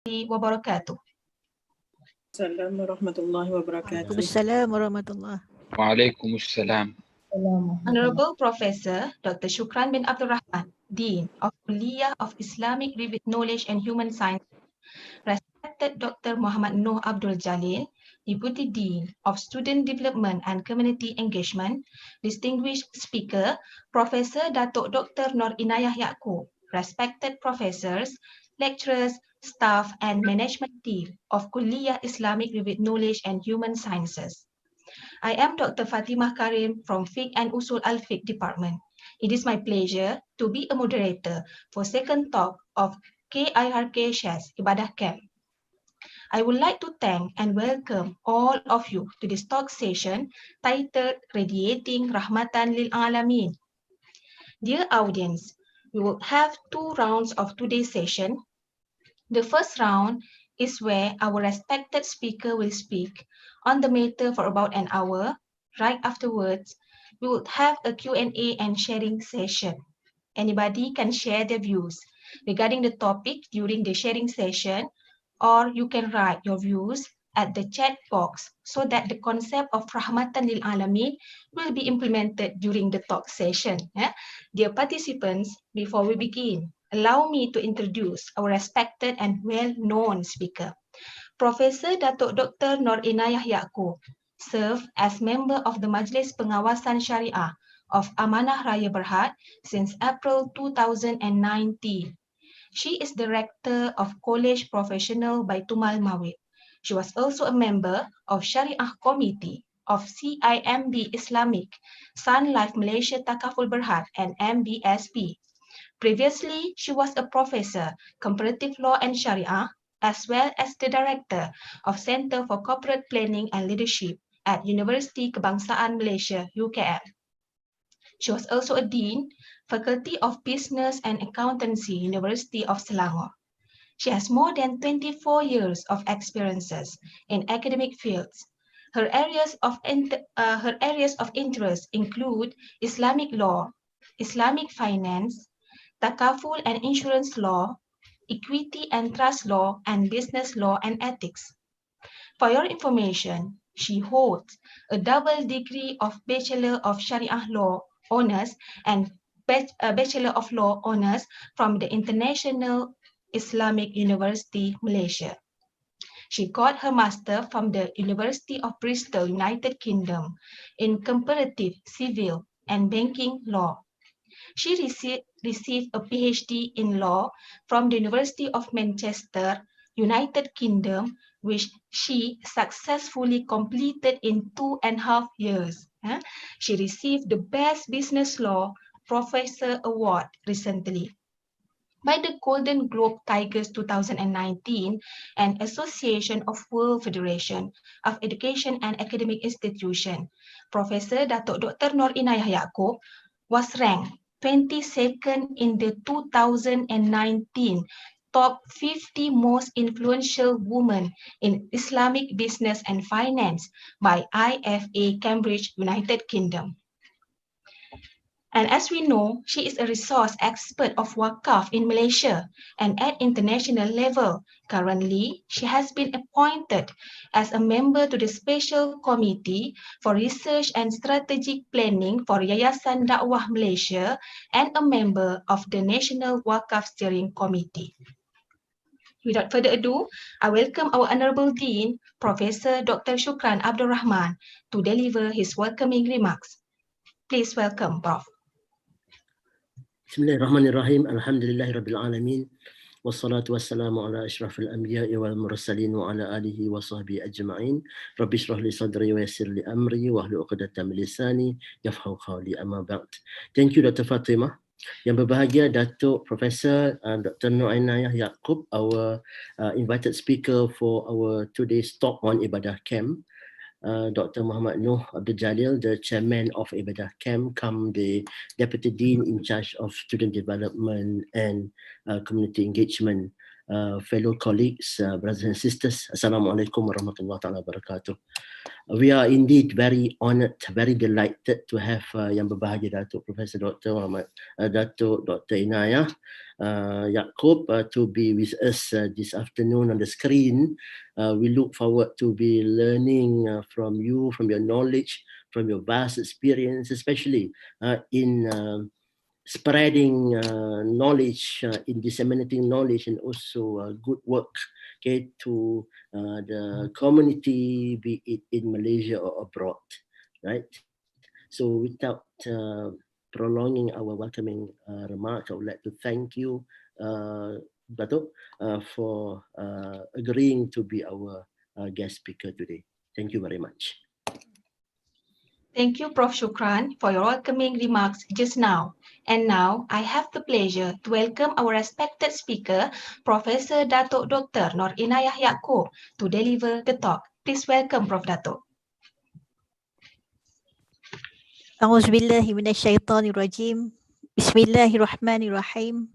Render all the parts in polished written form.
wabarakatuh. Assalamualaikum warahmatullahi wabarakatuh. Waalaikumsalam warahmatullahi. Waalaikumsalam. Honorable Professor Dr. Shukran bin Abdul Rahman, Dean of Kualiyah of Islamic with Knowledge and Human Science, respected Dr. Muhammad Noor Abdul Jalil, Deputy Dean of Student Development and Community Engagement, distinguished speaker, Professor Dato'Dr.Noor Inayah Yaqub, respected professors, lecturers, staff and management team of Kualiyah Islamic with Knowledge and Human Sciences. I am Dr. Fatimah Karim from Fiqh and Usul Al-Fiqh Department. It is my pleasure to be a moderator for second talk of KIRKHS Ibadah Camp. I would like to thank and welcome all of you to this talk session titled Radiating Rahmatan Lil'Alamin. Dear audience, we will have two rounds of today's session. The first round is where our respected speaker will speak on the matter for about an hour. Right afterwards, we will have a Q&A and sharing session. Anybody can share their views regarding the topic during the sharing session, or you can write your views at the chat box so that the concept of Rahmatan Lil Alamin will be implemented during the talk session. Dear participants, before we begin, allow me to introduce our respected and well-known speaker. Professor Dato'Dr.Noor Inayah Yaqub served as member of the Majlis Pengawasan Syariah of Amanah Raya Berhad since April 2019. She is the Rector of Kolej Professional Baitulmal Mawid. She was also a member of Syariah Committee of CIMB Islamic, Sun Life Malaysia Takaful Berhad and MBSP. Previously, she was a professor, Comparative Law and Sharia, as well as the Director of Center for Corporate Planning and Leadership at Universiti Kebangsaan Malaysia, UKM. She was also a Dean, Faculty of Business and Accountancy, University of Selangor. She has more than 24 years of experiences in academic fields. Her areas of interest include Islamic law, Islamic finance, Takaful and insurance law, equity and trust law, and business law and ethics. For your information, she holds a double degree of Bachelor of Sharia Law Honours and Bachelor of Law Honours from the International Islamic University, Malaysia. She got her master from the University of Bristol, United Kingdom in Comparative Civil and Banking Law. She received a PhD in law from the University of Manchester, United Kingdom, which she successfully completed in 2.5 years. She received the Best Business Law Professor Award recently by the Golden Globe Tigers 2019 and Association of World Federation of Education and Academic Institutions. Professor Dato'Dr.Noor Inayah Yaqub was ranked 22nd in the 2019 top 50 most influential women in Islamic business and finance by IFA Cambridge, United Kingdom. And as we know, she is a resource expert of Wakaf in Malaysia and at international level. Currently, she has been appointed as a member to the Special Committee for Research and Strategic Planning for Yayasan Dakwah Malaysia and a member of the National Wakaf Steering Committee. Without further ado, I welcome our Honorable Dean, Professor Dr. Shukran Abdul Rahman, to deliver his welcoming remarks. Please welcome, Prof. Bismillahirrahmanirrahim. Alhamdulillahirabbil alamin. Wassalatu wassalamu ala asyrafil anbiya'i wal mursalin wa ala alihi wa sahbihi ajma'in. Rabbi shrah li sadri wa yassir li amri wa hlul 'uqdatam min lisani yafqahu qawli. Amma ba'd. Thank you Dr. Fatimah. Yang berbahagia Datuk Professor Dr. Noor Inayah Yaqub, our invited speaker for our today's talk on Ibadah Camp. Dr. Muhammad Noor Abdul Jalil, the chairman of Ibadah Camp, the deputy dean in charge of student development and community engagement fellow colleagues, brothers and sisters. Assalamualaikum warahmatullahi wabarakatuh. We are indeed very honored, very delighted to have Yang Berbahagia Datuk Professor Dr. Dr. Inayah Yaakob to be with us this afternoon on the screen. We look forward to be learning from you, from your knowledge, from your vast experience, especially in spreading knowledge, in disseminating knowledge, and also good work, okay, to the community, be it in Malaysia or abroad, right? So without prolonging our welcoming remarks, I would like to thank you, Datuk, for agreeing to be our guest speaker today. Thank you very much. Thank you, Prof. Shukran, for your welcoming remarks just now. And now, I have the pleasure to welcome our respected speaker, Professor Dato'Dr.Noor Inayah Yaakob, to deliver the talk. Please welcome Prof. Dato'. A'udzubillahi minasyaitonirrajim. Bismillahirrahmanirrahim.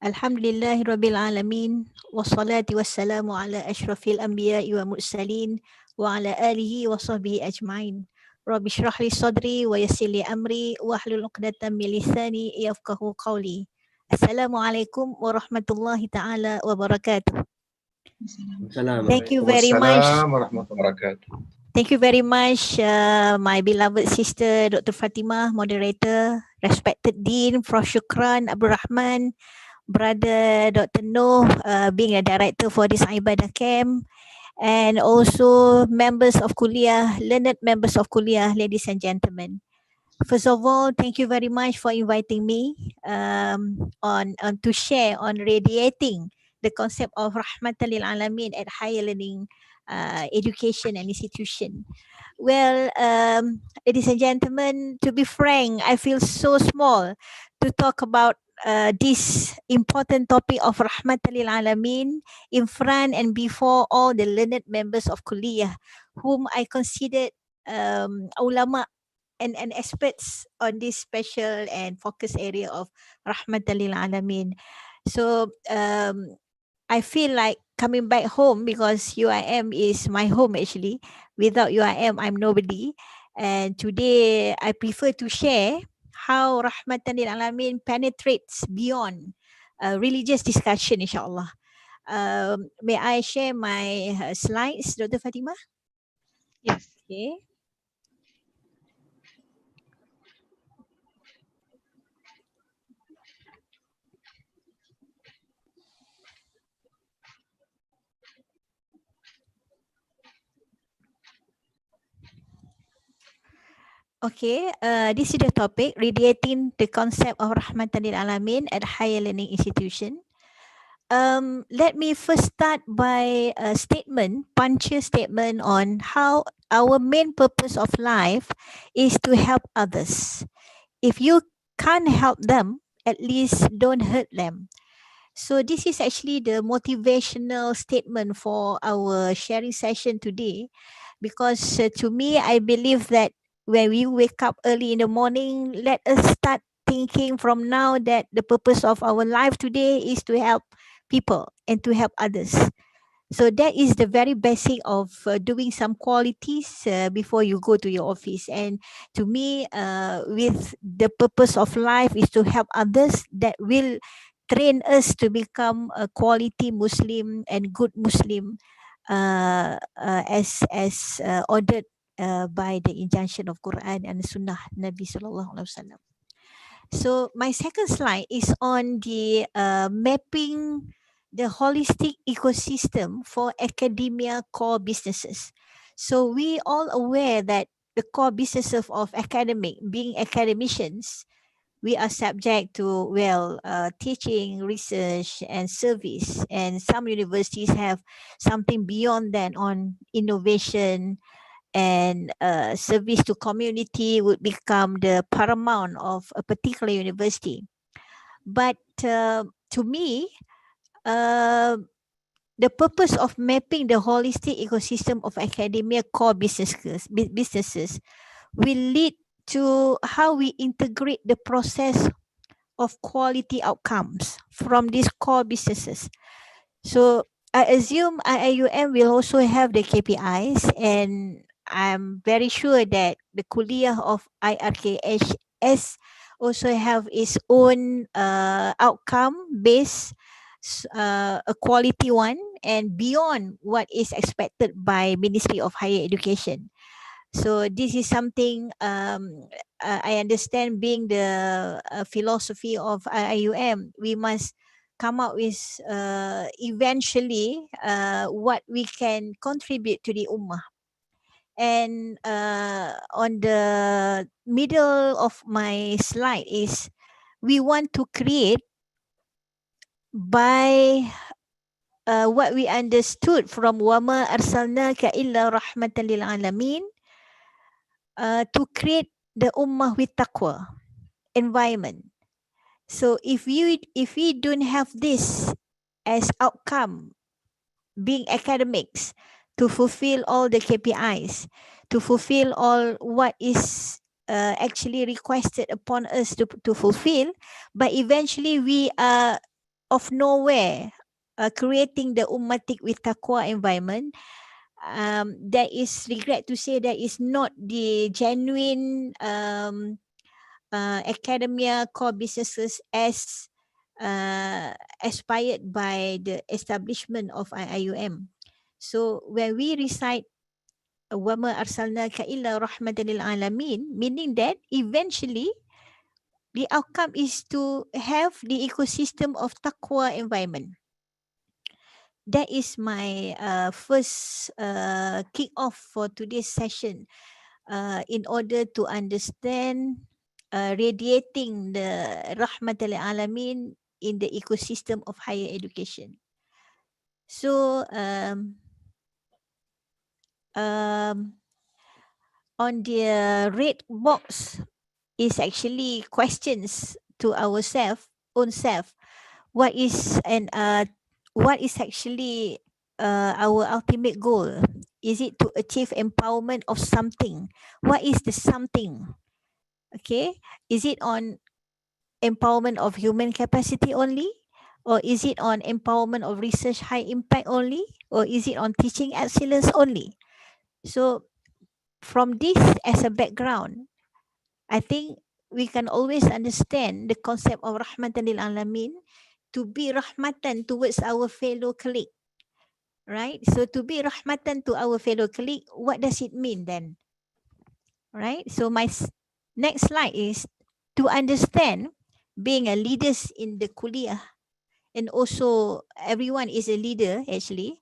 Alhamdulillahi rabbil alamin. Wassalatu wassalamu ala asyrafil anbiya'i wa mursalin wa ala alihi wa sahbihi ajma'in. Rabbi shrah li sadri wa yassir li amri wa hlul 'uqdatam min lisani yafqahu qawli. Assalamualaikum warahmatullahi taala wabarakatuh. Thank you very much. Thank you very much, my beloved sister, Dr. Fatimah, Moderator, respected Dean, Prof. Shukran, Abdul Rahman, Brother Dr. Noor, being a director for this Ibadah camp, and also members of Kuliah, learned members of Kuliah, ladies and gentlemen. First of all, thank you very much for inviting me on to share on radiating the concept of Rahmatan Lil'Alamin at higher learning education and institution. Well, ladies and gentlemen, to be frank, I feel so small to talk about this important topic of Rahmatan Lil'Alamin in front and before all the learned members of Kuliah, whom I considered ulama and experts on this special and focus area of Rahmatan Lil'Alamin. So I feel like coming back home because UIM is my home actually. Without UIM, I'm nobody. And today I prefer to share how Rahmatan Lil'Alamin penetrates beyond religious discussion, insyaAllah. May I share my slides, Dr. Fatimah? Yes. Okay. Okay, this is the topic, radiating the concept of Rahmatan Lil'Alamin at higher learning institution. Let me first start by a statement, punctual statement on how our main purpose of life is to help others. If you can't help them, at least don't hurt them. So this is actually the motivational statement for our sharing session today, because to me, I believe that when we wake up early in the morning, let us start thinking from now that the purpose of our life today is to help people and to help others. So that is the very basic of doing some qualities before you go to your office. And to me, with the purpose of life is to help others, that will train us to become a quality Muslim and good Muslim as ordered by the injunction of Quran and Sunnah Nabi Sallallahu Alaihi Wasallam. So my second slide is on the mapping the holistic ecosystem for academia core businesses. So we all aware that the core businesses of academic, being academicians, we are subject to, teaching, research, and service. And some universities have something beyond that on innovation, and service to community would become the paramount of a particular university. But to me, the purpose of mapping the holistic ecosystem of academia core businesses will lead to how we integrate the process of quality outcomes from these core businesses So I assume IIUM will also have the KPIs, and I'm very sure that the Kuliah of IRKHS also have its own outcome based, a quality one, and beyond what is expected by Ministry of Higher Education. So this is something I understand, being the philosophy of IIUM, we must come up with eventually what we can contribute to the ummah. And on the middle of my slide is, we want to create by what we understood from wama arsalnaka illa rahmatan lil alamin, to create the ummah with taqwa environment. So if we don't have this as outcome, being academics, to fulfill all the KPIs, to fulfill all what is actually requested upon us to fulfill, but eventually we are of nowhere creating the ummatik with taqwa environment, that is, regret to say, that is not the genuine academia core businesses as aspired by the establishment of IIUM. So when we recite wama arsalnaka illa rahmatan lil alamin, meaning that eventually the outcome is to have the ecosystem of taqwa environment. That is my first kick off for today's session, in order to understand radiating the Rahmatul Alamin in the ecosystem of higher education. So on the red box is actually questions to ourselves, own self. What is actually our ultimate goal? Is it to achieve empowerment of something? What is the something? Okay, is it on empowerment of human capacity only, or is it on empowerment of research high impact only, or is it on teaching excellence only? So from this as a background, I think we can always understand the concept of Rahmatan lil Alamin, to be Rahmatan towards our fellow colleague, right? So to be Rahmatan to our fellow colleague, what does it mean then? Right? So my next slide is to understand, being a leaders in the kuliah, and also everyone is a leader actually,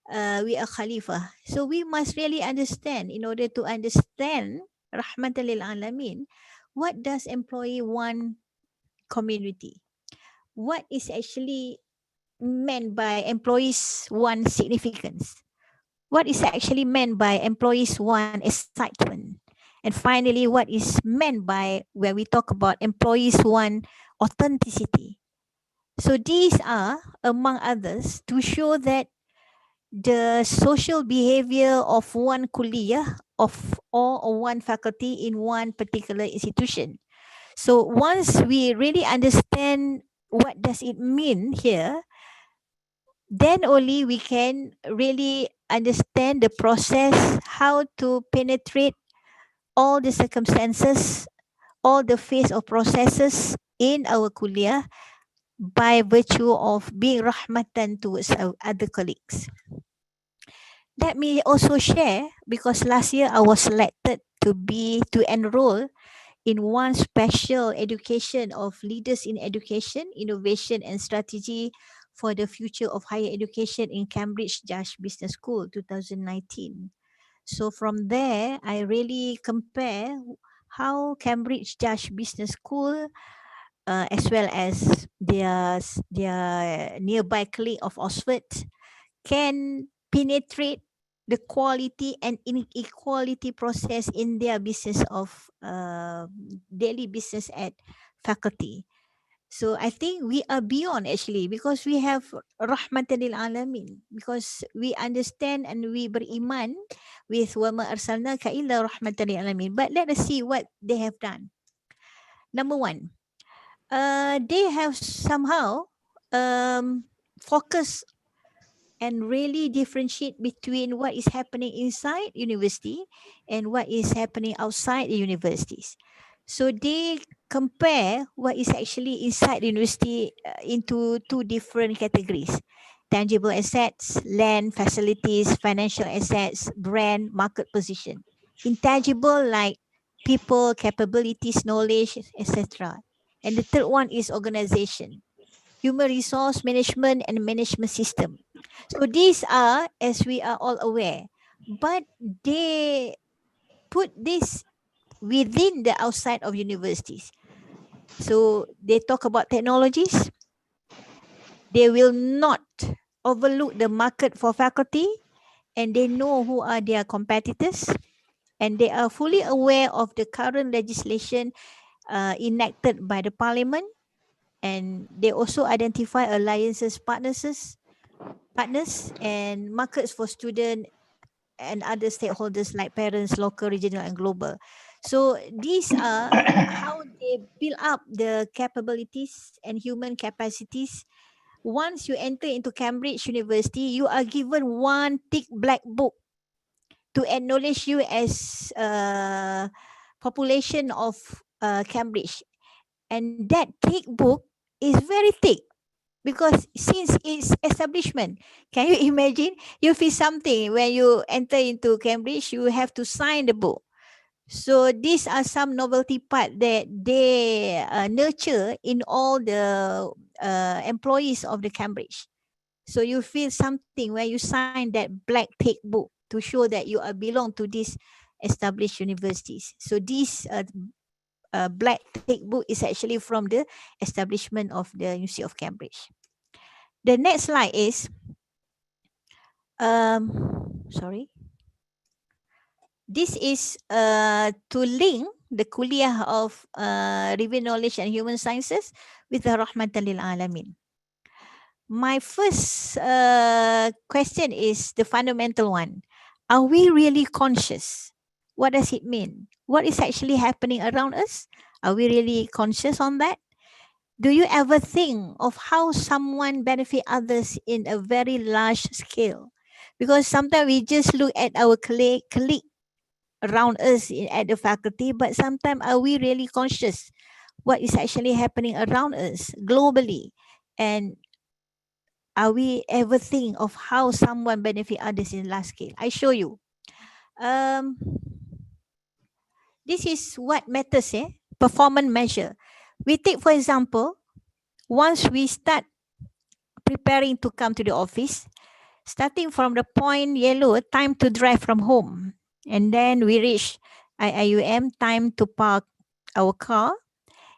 we are Khalifah. So we must really understand, in order to understand Rahmatan lil Alamin, what does employee want community? What is actually meant by employees want significance? What is actually meant by employees want excitement? And finally, what is meant by when we talk about employees want authenticity? So these are, among others, to show that the social behavior of one kuliah or one faculty in one particular institution. So once we really understand what does it mean here, then only we can really understand the process, how to penetrate all the circumstances, all the phase of processes in our kuliah, by virtue of being rahmatan towards our other colleagues. Let me also share, because last year I was selected to enroll in one special education of leaders in education, innovation and strategy for the future of higher education in KIRKHS Business School 2019. So from there, I really compare how KIRKHS Business School, as well as their nearby colleague of Oxford, can penetrate the quality and inequality process in their business of daily business at faculty. So I think we are beyond actually, because we have Rahmatan lil Alamin, because we understand and we beriman with wama arsalnaka illa rahmatan lil alamin. But let us see what they have done. Number one, they have somehow focused and really differentiate between what is happening inside university and what is happening outside the universities. So they compare what is actually inside the university into two different categories: tangible assets, land, facilities, financial assets, brand, market position. Intangible, like people, capabilities, knowledge, etc. And the third one is organization, human resource management and management system. So these are, as we are all aware, but they put this within the outside of universities. So they talk about technologies. They will not overlook the market for faculty, and they know who are their competitors, and they are fully aware of the current legislation enacted by the parliament, and they also identify alliances, partners and markets for student and other stakeholders like parents, local, regional and global. So these are how they build up the capabilities and human capacities. Once you enter into Cambridge University, you are given one thick black book to acknowledge you as population of Cambridge. And that thick book is very thick, because since its establishment, can you imagine, you feel something when you enter into Cambridge, you have to sign the book. So these are some novelty part that they nurture in all the employees of the Cambridge. So you feel something when you sign that black thick book to show that you are belong to these established universities. So this black thick book is actually from the establishment of the University of Cambridge. The next slide is, sorry. This is to link the kuliah of Revealed Knowledge and Human Sciences with the Rahmatan Lil'Alamin. My first question is the fundamental one. Are we really conscious? What does it mean? What is actually happening around us? Are we really conscious on that? Do you ever think of how someone benefit others in a very large scale? Because sometimes we just look at our colleague around us at the faculty, but sometimes are we really conscious what is actually happening around us globally? And are we ever think of how someone benefit others in large scale? I show you. This is what matters, performance measure. We take, for example, once we start preparing to come to the office, starting from the point yellow, time to drive from home. And then we reach IIUM, time to park our car,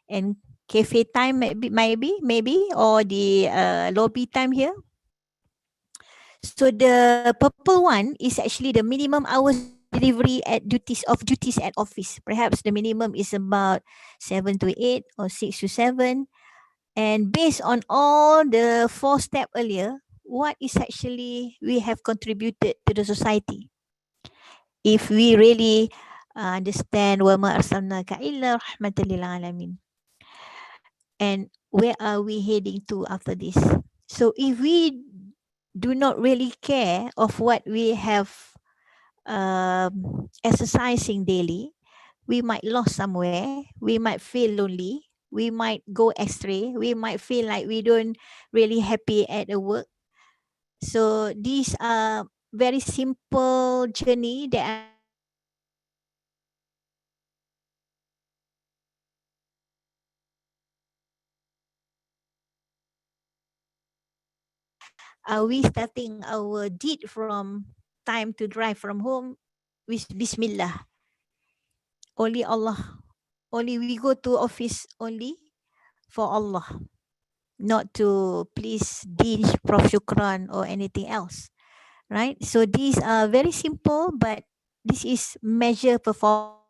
and cafe time maybe, or the lobby time here. So the purple one is actually the minimum hours delivery at duties at office. Perhaps the minimum is about 7 to 8 or 6 to 7. And based on all the 4 steps earlier, what is actually we have contributed to the society? If we really understand وَمَا أَرْسَلْنَاكَ إِلَّا رَحْمَةً لِلْعَالَمِينَ. And where are we heading to after this? So if we do not really care of what we have exercising daily, we might lost somewhere, we might feel lonely, we might go astray, we might feel like we don't really happy at the work. So these are very simple journey that are we starting our deed from time to drive from home with Bismillah. Only Allah. Only we go to office only for Allah, not to please Dean, Prof. Shukran or anything else, right? So these are very simple, but this is measure performance.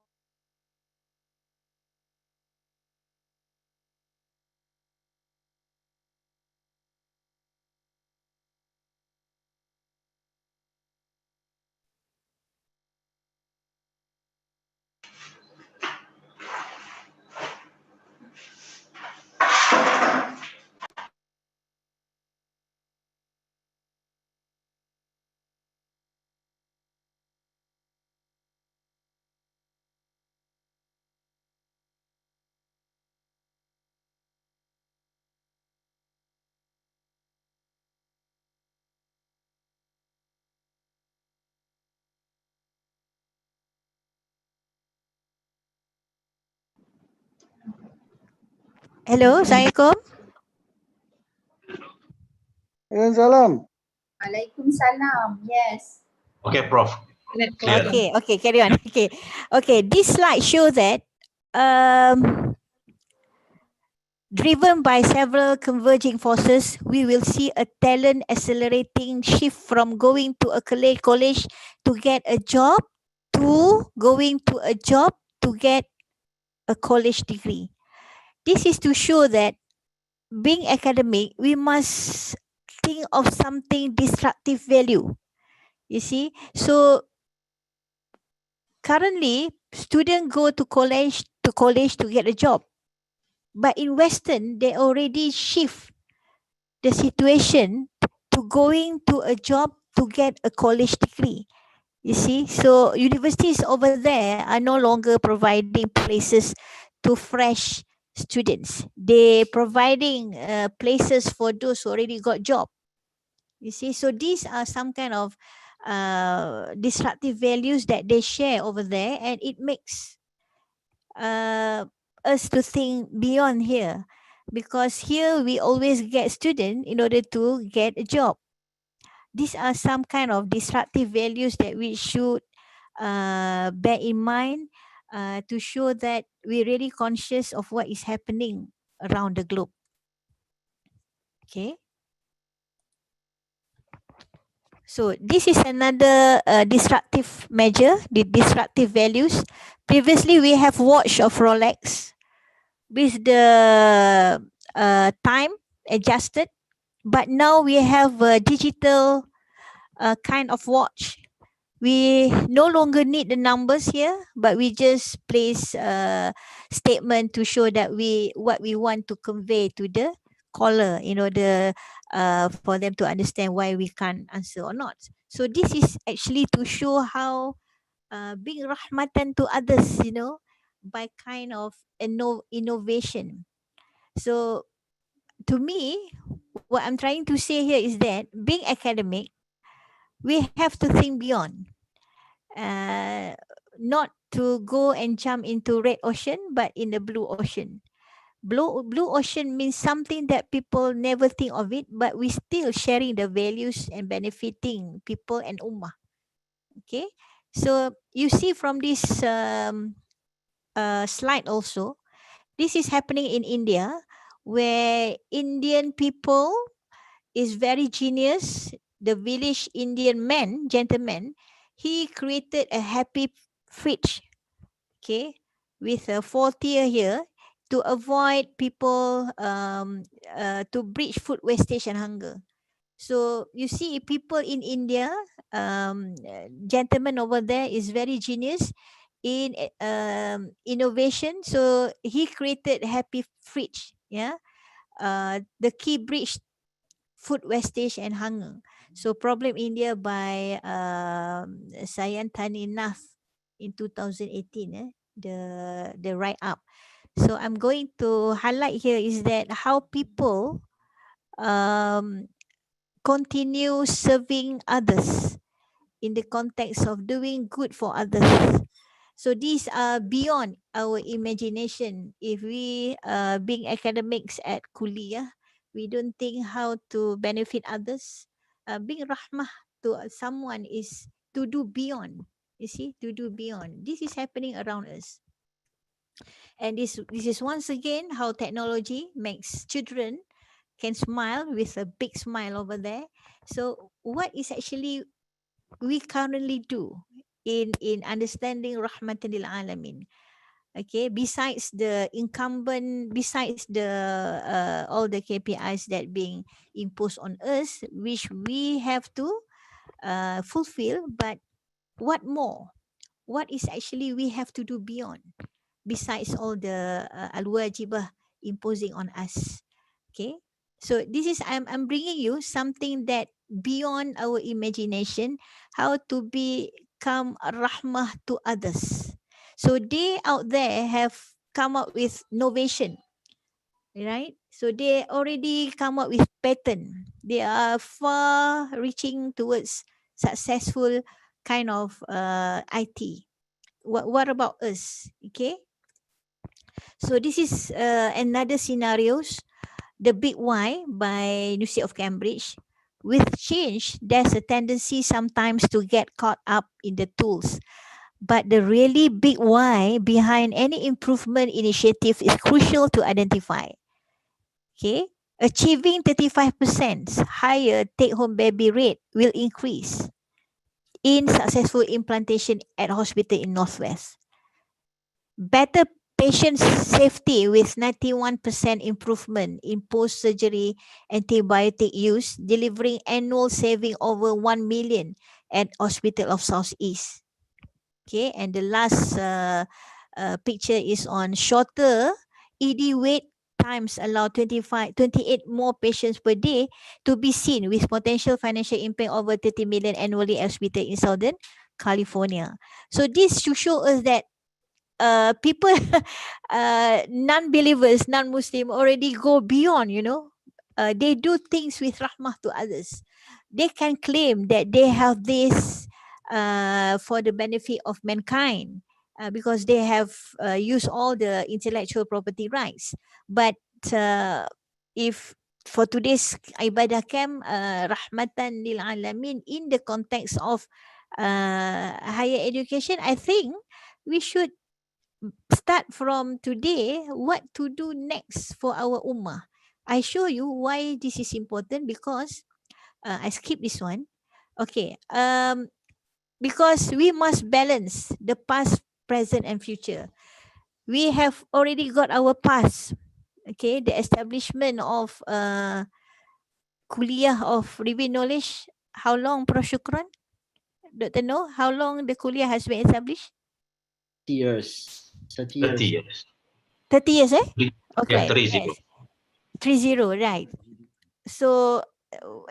Hello, Assalamualaikum. Salam. Waalaikumsalam. Yes. Okay, Prof. Clear. Okay, carry on. Okay. This slide shows that driven by several converging forces, we will see a talent accelerating shift from going to a college to get a job to going to a job to get a college degree. This is to show that being academic, we must think of something disruptive value. You see, so currently students go to college to get a job, but in Western they already shift the situation to going to a job to get a college degree. You see, so universities over there are no longer providing places to fresh students. They providing places for those who already got job. You see, so these are some kind of disruptive values that they share over there, and it makes us to think beyond here, because here we always get student in order to get a job. These are some kind of disruptive values that we should bear in mind to show that we're really conscious of what is happening around the globe. Okay. So this is another disruptive measure, the disruptive values. Previously, we have watch of Rolex with the time adjusted, but now we have a digital kind of watch. We no longer need the numbers here, but we just place a statement to show that what we want to convey to the caller in order for them to understand why we can't answer or not. So this is actually to show how being rahmatan to others, by kind of innovation. So to me, what I'm trying to say here is that being academic, we have to think beyond. Not to go and jump into red ocean, but in the blue ocean. Blue ocean means something that people never think of it, but we still sharing the values and benefiting people and ummah. Okay, so you see from this slide also, this is happening in India, where Indian people is very genius. The village Indian gentleman, he created a happy fridge, okay, with a 4-tier here to avoid people to bridge food wastage and hunger. So you see, people in India, gentleman over there is very genius in innovation. So he created happy fridge, the key bridge food wastage and hunger. So Problem India by Sayan Tani Nath in 2018, the write up. So I'm going to highlight here is that how people continue serving others in the context of doing good for others. So these are beyond our imagination. If we being academics at Kuala, we don't think how to benefit others. Being rahmah to someone is to do beyond. You see, to do beyond. This is happening around us. And this is once again how technology makes children can smile with a big smile over there. So what is actually we currently do in understanding Rahmatan Lil'Alamin? Okay, besides the incumbent, besides the all the KPIs that being imposed on us, which we have to fulfill, but what more? What is actually we have to do beyond, besides all the al-wajibah imposing on us? Okay, so this is I'm bringing you something that beyond our imagination, how to become a rahmah to others. So they out there have come up with innovation, right? So they already come up with pattern. They are far reaching towards successful kind of IT. What about us? Okay. So this is another scenarios, the big why by University of Cambridge. With change, there's a tendency sometimes to get caught up in the tools. But the really big why behind any improvement initiative is crucial to identify. Okay, achieving 35% higher take-home baby rate will increase in successful implantation at hospital in Northwest. Better patient safety with 91% improvement in post-surgery antibiotic use, delivering annual saving over 1 million at Hospital of Southeast. Okay, and the last picture is on shorter ED wait times allow 28 more patients per day to be seen with potential financial impact over 30 million annually at hospital in Southern California. So this to show us that people, non-believers, non-Muslim already go beyond, they do things with rahmah to others. They can claim that they have this for the benefit of mankind because they have used all the intellectual property rights. But if for today's Ibadah camp, Rahmatan Lil'Alamin, in the context of higher education, I think we should start from today what to do next for our ummah. I show you why this is important because I skip this one. Okay. Because we must balance the past, present, and future. We have already got our past. Okay, the establishment of kuliah of revealed knowledge. How long, Prof. Shukran? Dr. Noor, how long the kuliah has been established? 30 years. 30 years. 30 years. 30 years, eh? Okay. Yeah, 30. Yes. 30, right. So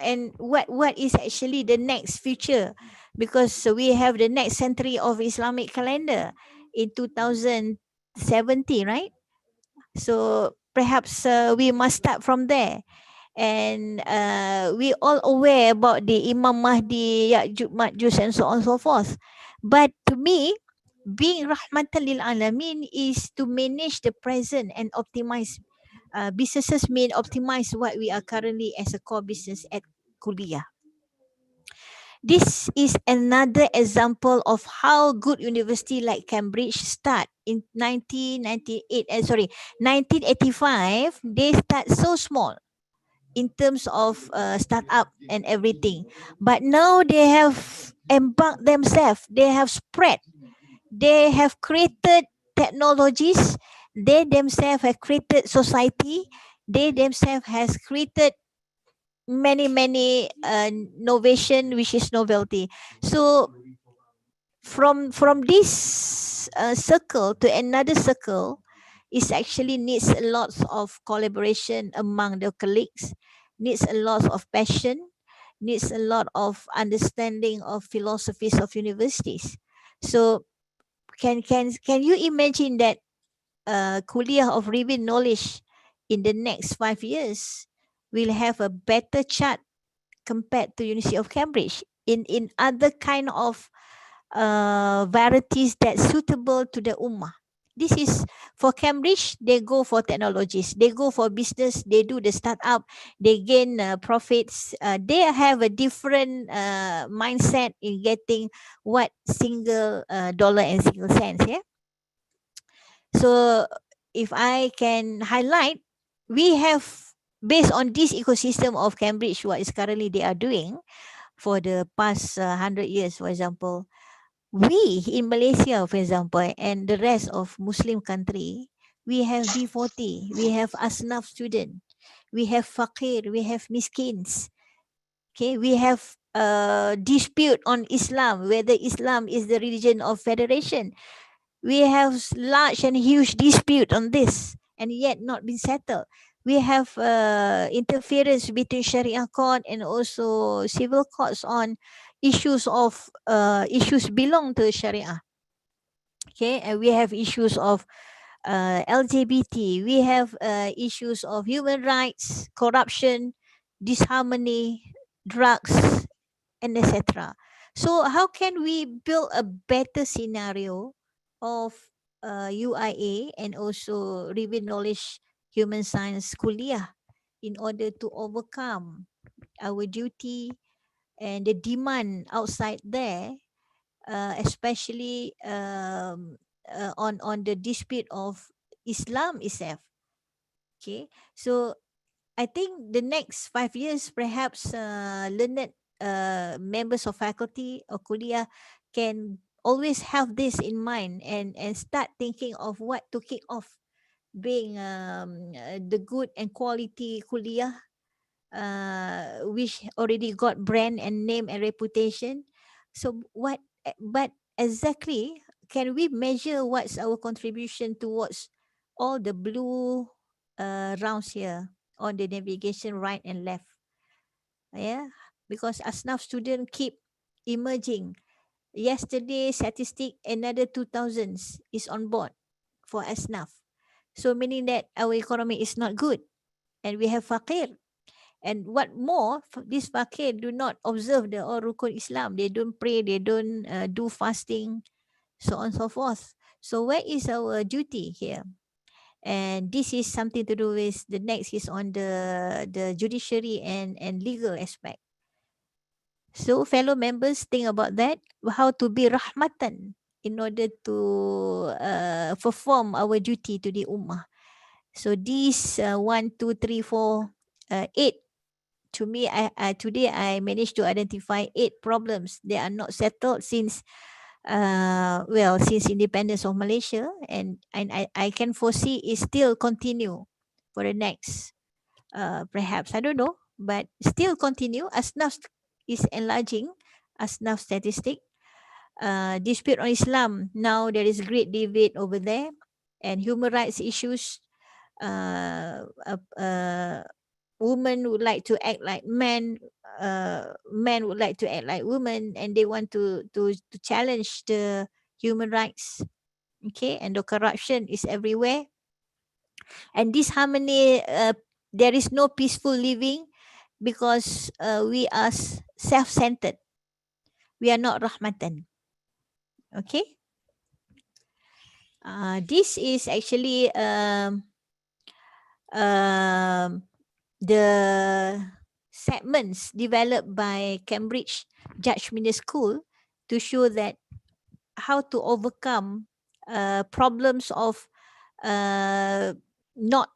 and what is actually the next future, because we have the next century of Islamic calendar in 2070, right? So perhaps we must start from there. And we all aware about the Imam Mahdi, Ya'juj, Ma'juj, and so on and so forth. But to me, being Rahmatan lil Alamin is to manage the present and optimize. Businesses may optimize what we are currently as a core business at Kuliah. This is another example of how good university like Cambridge start in 1985. They start so small in terms of startup and everything, but now they have embarked themselves. They have spread. They have created technologies. They themselves have created society. They themselves has created many innovation, which is novelty. So from this circle to another circle is actually needs a lot of collaboration among the colleagues, needs a lot of passion, needs a lot of understanding of philosophies of universities. So can you imagine that kuliah of revealed knowledge in the next 5 years will have a better chart compared to University of Cambridge in other kind of varieties that's suitable to the ummah. This is for Cambridge. They go for technologies. They go for business. They do the startup. They gain profits. They have a different mindset in getting what single dollar and single cents. Yeah. So if I can highlight, we have, based on this ecosystem of Cambridge, what is currently they are doing for the past 100 years, for example, we in Malaysia, for example, and the rest of Muslim country, we have B40, we have Asnaf student, we have Faqir, we have Miskins. Okay, we have dispute on Islam, whether Islam is the religion of federation. We have large and huge dispute on this, and yet not been settled. We have interference between Sharia court and also civil courts on issues of issues belong to Sharia. Okay, and we have issues of LGBT. We have issues of human rights, corruption, disharmony, drugs, and etc. So how can we build a better scenario of UIA and also Revealed Knowledge Human Science Kuliah in order to overcome our duty and the demand outside there, especially on the dispute of Islam itself. Okay, so I think the next 5 years, perhaps learned members of faculty or kuliah can always have this in mind and start thinking of what to kick off being the good and quality kuliah, which already got brand and name and reputation. So but exactly can we measure what's our contribution towards all the blue rounds here on the navigation right and left? Yeah, because Asnaf student keep emerging. Yesterday statistic, another 2000s is on board for Asnaf. So meaning that our economy is not good and we have fakir. And what more, these fakir do not observe the all rukun Islam. They don't pray, they don't do fasting, so on and so forth. So where is our duty here? And this is something to do with the next is on the judiciary and legal aspect. So fellow members, think about that, how to be rahmatan in order to perform our duty to the ummah. So these 1, 2, 3, 4, 8. To me, today I managed to identify 8 problems. They are not settled since since independence of Malaysia, and I can foresee it still continue for the next perhaps, I don't know, but still continue. Asnaf is enlarging, Asnaf statistic. Dispute on Islam, now there is great debate over there, and human rights issues. Women would like to act like men, men would like to act like women, and they want to challenge the human rights. Okay, and the corruption is everywhere, and disharmony, there is no peaceful living because we are self-centered. We are not rahmatan. Okay, this is actually the segments developed by Cambridge Judgement School to show that how to overcome problems of not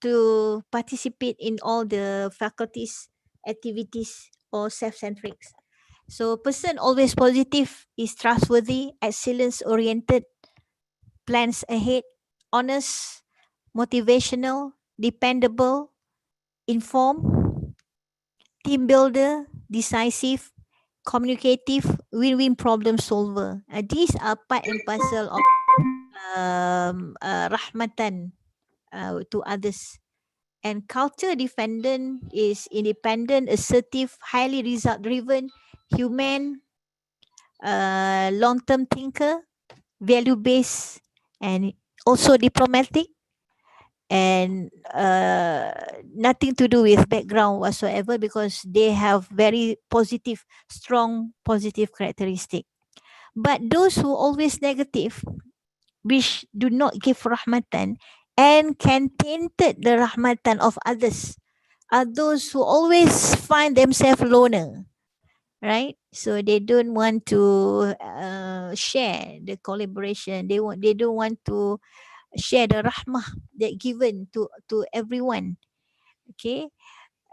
to participate in all the faculties activities or self-centric. So person always positive, is trustworthy, excellence oriented, plans ahead, honest, motivational, dependable, informed, team builder, decisive, communicative, win-win problem solver. These are part and parcel of rahmatan to others. And culture defendant is independent, assertive, highly result driven, human, long-term thinker, value-based, and also diplomatic, and nothing to do with background whatsoever, because they have very positive, strong positive characteristic. But those who always negative, which do not give rahmatan and can tainted the rahmatan of others, are those who always find themselves loner, right? So they don't want to share the collaboration. They don't want to share the rahmah that given to everyone. Okay,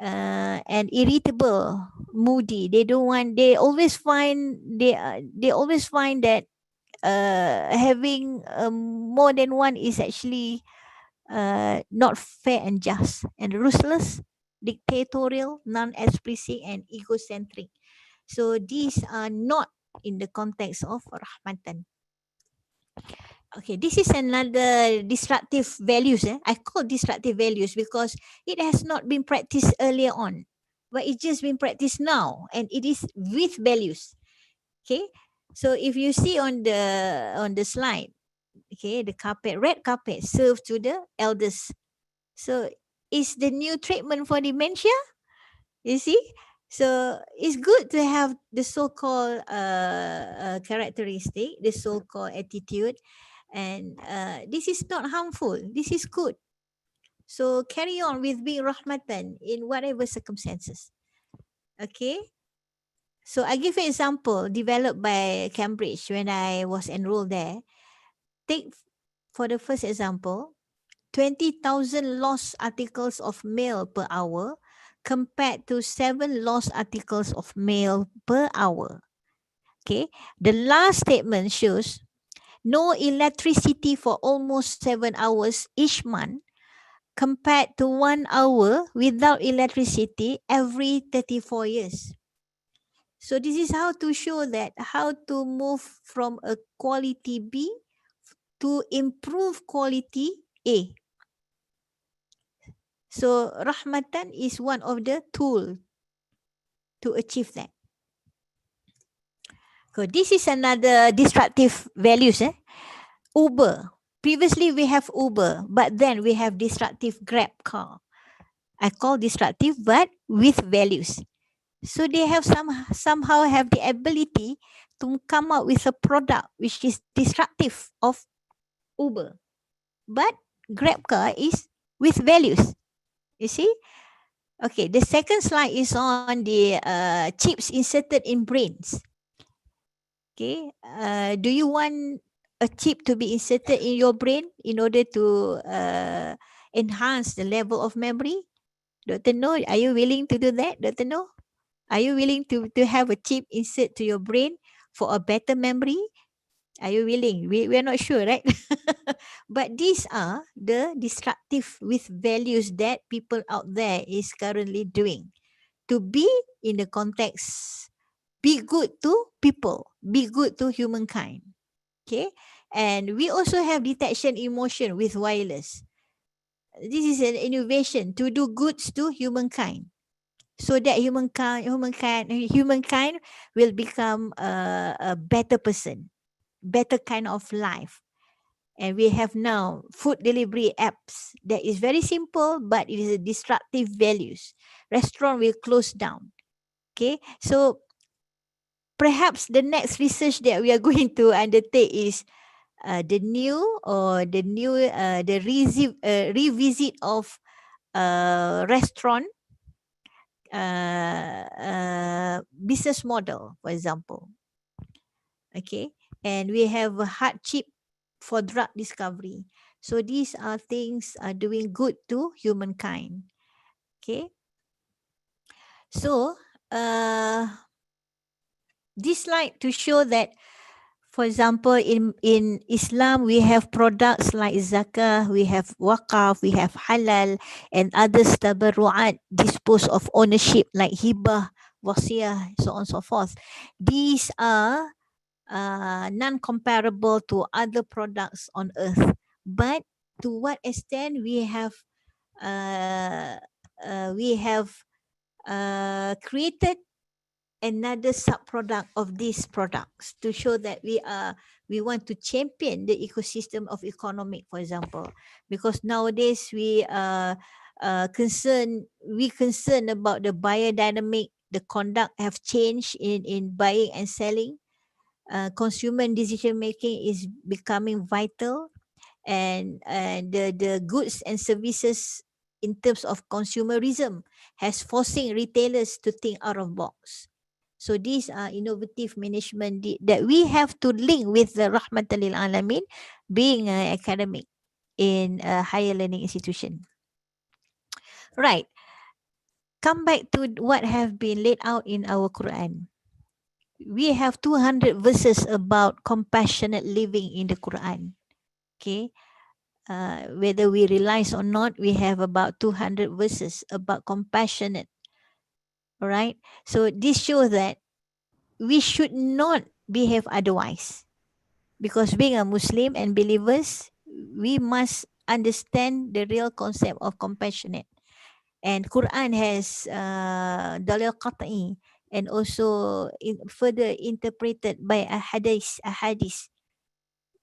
and irritable, moody. They don't want. They always find they always find that having more than one is actually not fair and just, and ruthless, dictatorial, non-explicit, and egocentric. So these are not in the context of rahmatan. Okay, this is another disruptive values. I call disruptive values because it has not been practiced earlier on, but it's just been practiced now, and it is with values. Okay, so if you see on the slide, okay, the carpet, red carpet served to the elders. So it's the new treatment for dementia. You see, so it's good to have the so-called characteristic, the so-called attitude. And this is not harmful. This is good. So carry on with being Rahmatan in whatever circumstances. Okay. So I give you an example developed by Cambridge when I was enrolled there. Take for the first example, 20,000 lost articles of mail per hour compared to 7 lost articles of mail per hour. Okay. The last statement shows no electricity for almost 7 hours each month compared to 1 hour without electricity every 34 years. So this is how to show that how to move from a quality B to improve quality A. So Rahmatan is one of the tools to achieve that. So this is another disruptive values. Uber. Previously we have Uber, but then we have disruptive Grab car. I call disruptive, but with values. So they have somehow have the ability to come up with a product which is disruptive of Uber. But Grab car is with values. You see? Okay, the second slide is on the chips inserted in brains. Okay, do you want a chip to be inserted in your brain in order to enhance the level of memory? Dr. Noor, are you willing to do that, Dr. Noor? Are you willing to have a chip insert to your brain for a better memory? Are you willing? We're not sure, right? But these are the disruptive with values that people out there is currently doing. To be in the context, be good to people, be good to humankind. Okay. And we also have detection emotion with wireless. This is an innovation to do goods to humankind, so that humankind will become a better person, better kind of life. And we have now food delivery apps that is very simple, but it is a disruptive values. Restaurant will close down. Okay, so perhaps the next research that we are going to undertake is the revisit of restaurant business model, for example. Okay, and we have a hard chip for drug discovery. So these are things are doing good to humankind. Okay, so this slide to show that, for example, in Islam, we have products like zakah, we have waqaf, we have halal, and others tabarru'at, dispose of ownership like hibah, wasiyah, so on and so forth. These are non-comparable to other products on earth. But to what extent we have created another sub-product of these products to show that we want to champion the ecosystem of economic, for example, because nowadays we concerned about the biodynamic, the conduct have changed in buying and selling. Consumer decision making is becoming vital, and the goods and services in terms of consumerism has forcing retailers to think out of box. So these are innovative management that we have to link with the Rahmatan Lil'Alamin, being an academic in a higher learning institution. Right. Come back to what have been laid out in our Quran. We have 200 verses about compassionate living in the Quran. Okay. Whether we realize or not, we have about 200 verses about compassionate. All right. So this shows that we should not behave otherwise, because being a Muslim and believers, we must understand the real concept of compassionate. And Quran has dalil qat'i, and also further interpreted by a hadith